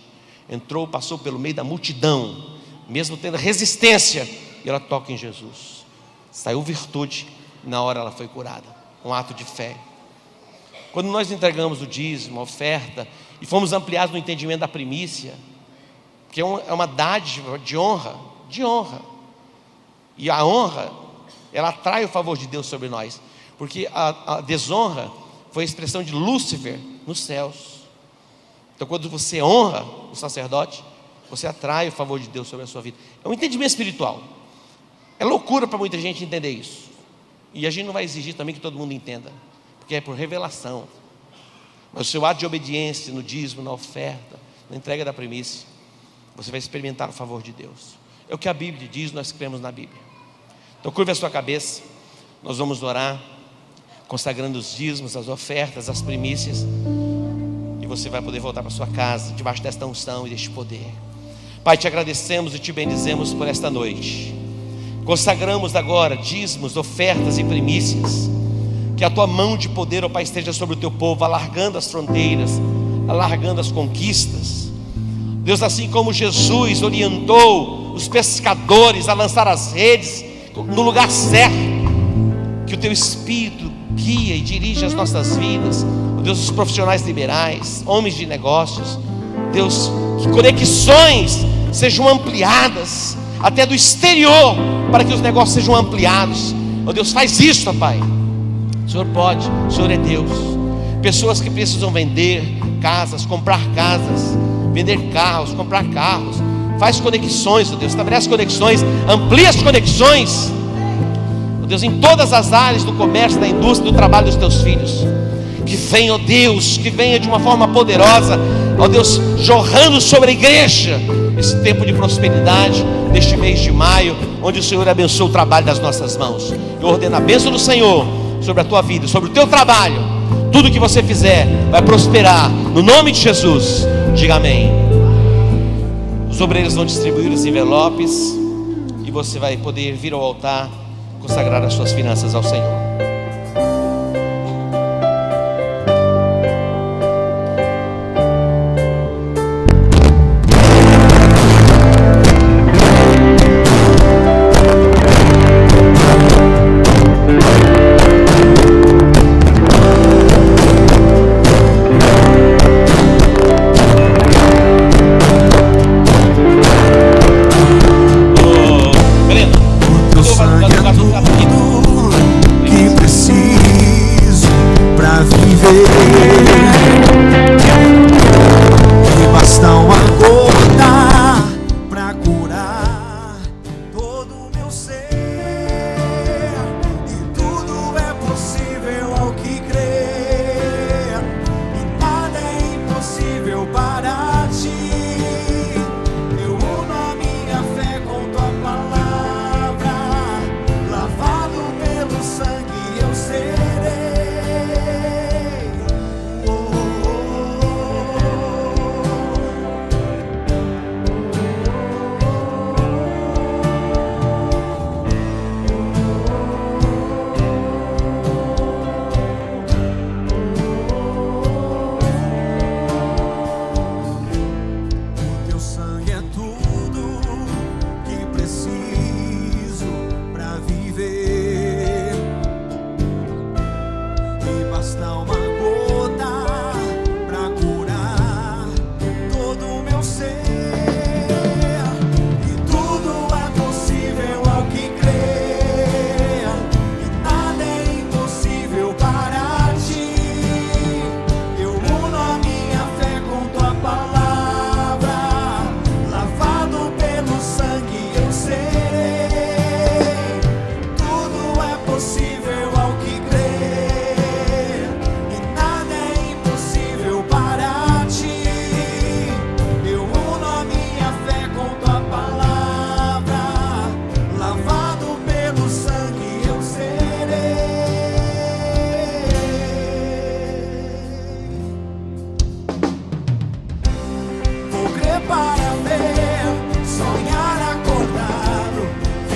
entrou, passou pelo meio da multidão, mesmo tendo resistência, e ela toca em Jesus, saiu virtude, na hora ela foi curada, um ato de fé. Quando nós entregamos o dízimo, a oferta, e fomos ampliados no entendimento da primícia, que é uma dádiva de honra, e a honra, ela atrai o favor de Deus sobre nós, porque a desonra foi a expressão de Lúcifer nos céus. Então quando você honra o sacerdote, você atrai o favor de Deus sobre a sua vida. É um entendimento espiritual. É loucura para muita gente entender isso, e a gente não vai exigir também que todo mundo entenda, porque é por revelação. Mas o seu ato de obediência no dízimo, na oferta, na entrega da primícia, você vai experimentar o favor de Deus. É o que a Bíblia diz, nós cremos na Bíblia. Então curva a sua cabeça, nós vamos orar, consagrando os dízimos, as ofertas, as primícias, e você vai poder voltar para sua casa, debaixo desta unção e deste poder. Pai, te agradecemos e te bendizemos por esta noite. Consagramos agora dízimos, ofertas e primícias. Que a tua mão de poder, ó Pai, esteja sobre o teu povo, alargando as fronteiras, alargando as conquistas. Deus, assim como Jesus orientou os pescadores a lançar as redes no lugar certo, que o teu Espírito guia e dirige as nossas vidas. Deus, os profissionais liberais, homens de negócios, Deus, que conexões sejam ampliadas até do exterior, para que os negócios sejam ampliados. Ó Deus, faz isso, ó Pai. O Senhor pode, o Senhor é Deus. Pessoas que precisam vender casas, comprar casas, vender carros, comprar carros. Faz conexões, ó Deus, estabelece conexões, amplia as conexões, ó Deus, em todas as áreas do comércio, da indústria, do trabalho dos teus filhos. Que venha, ó Deus, que venha de uma forma poderosa, ó Deus, jorrando sobre a igreja esse tempo de prosperidade, neste mês de maio, onde o Senhor abençoa o trabalho das nossas mãos. Eu ordeno a bênção do Senhor sobre a tua vida, sobre o teu trabalho. Tudo que você fizer vai prosperar, no nome de Jesus. Diga amém. Os obreiros vão distribuir os envelopes, e você vai poder vir ao altar, consagrar as suas finanças ao Senhor. Que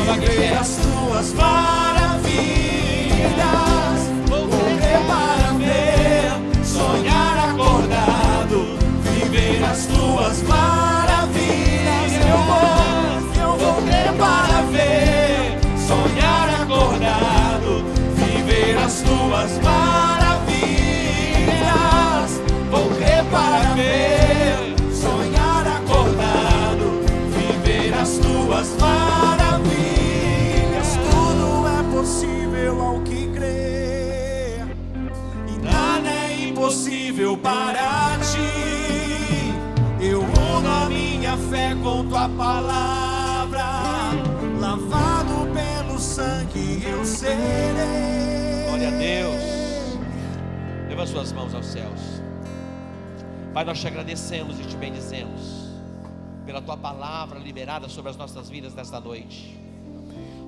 vai viver as tuas maravilhas. Vou crer para ver, sonhar acordado, viver as tuas maravilhas. Eu vou crer para ver, sonhar acordado, viver as tuas maravilhas. Vou crer para ver, sonhar acordado, viver as tuas maravilhas. Tudo é possível ao que crê, e nada é impossível para ti. Eu uno a minha fé com tua palavra, lavado pelo sangue eu serei. Glória a Deus. Leva suas mãos aos céus. Pai, nós te agradecemos e te bendizemos pela tua palavra liberada sobre as nossas vidas nesta noite.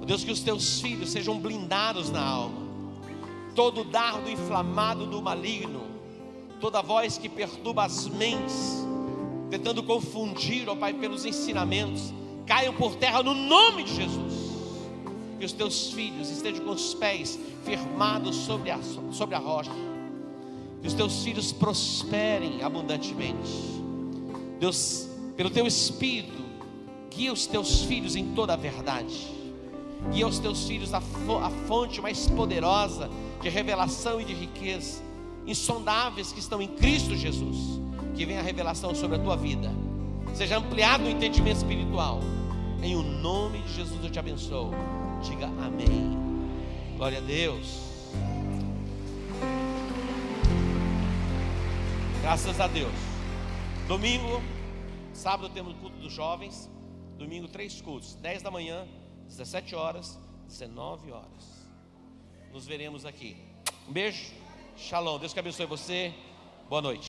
Ó Deus, que os teus filhos sejam blindados na alma. Todo dardo inflamado do maligno, toda voz que perturba as mentes, tentando confundir, ó Pai, pelos ensinamentos, caiam por terra no nome de Jesus. Que os teus filhos estejam com os pés firmados sobre a rocha. Que os teus filhos prosperem abundantemente. Deus, pelo teu Espírito, guia os teus filhos em toda a verdade. Guia os teus filhos a fonte mais poderosa de revelação e de riqueza, insondáveis, que estão em Cristo Jesus. Que venha a revelação sobre a tua vida, seja ampliado o entendimento espiritual. Em o nome de Jesus eu te abençoo. Diga amém. Glória a Deus. Graças a Deus. Domingo, sábado temos o culto dos jovens. Domingo 3 cultos, 10 da manhã, 17 horas, 19 horas. Nos veremos aqui. Um beijo, shalom, Deus que abençoe você. Boa noite.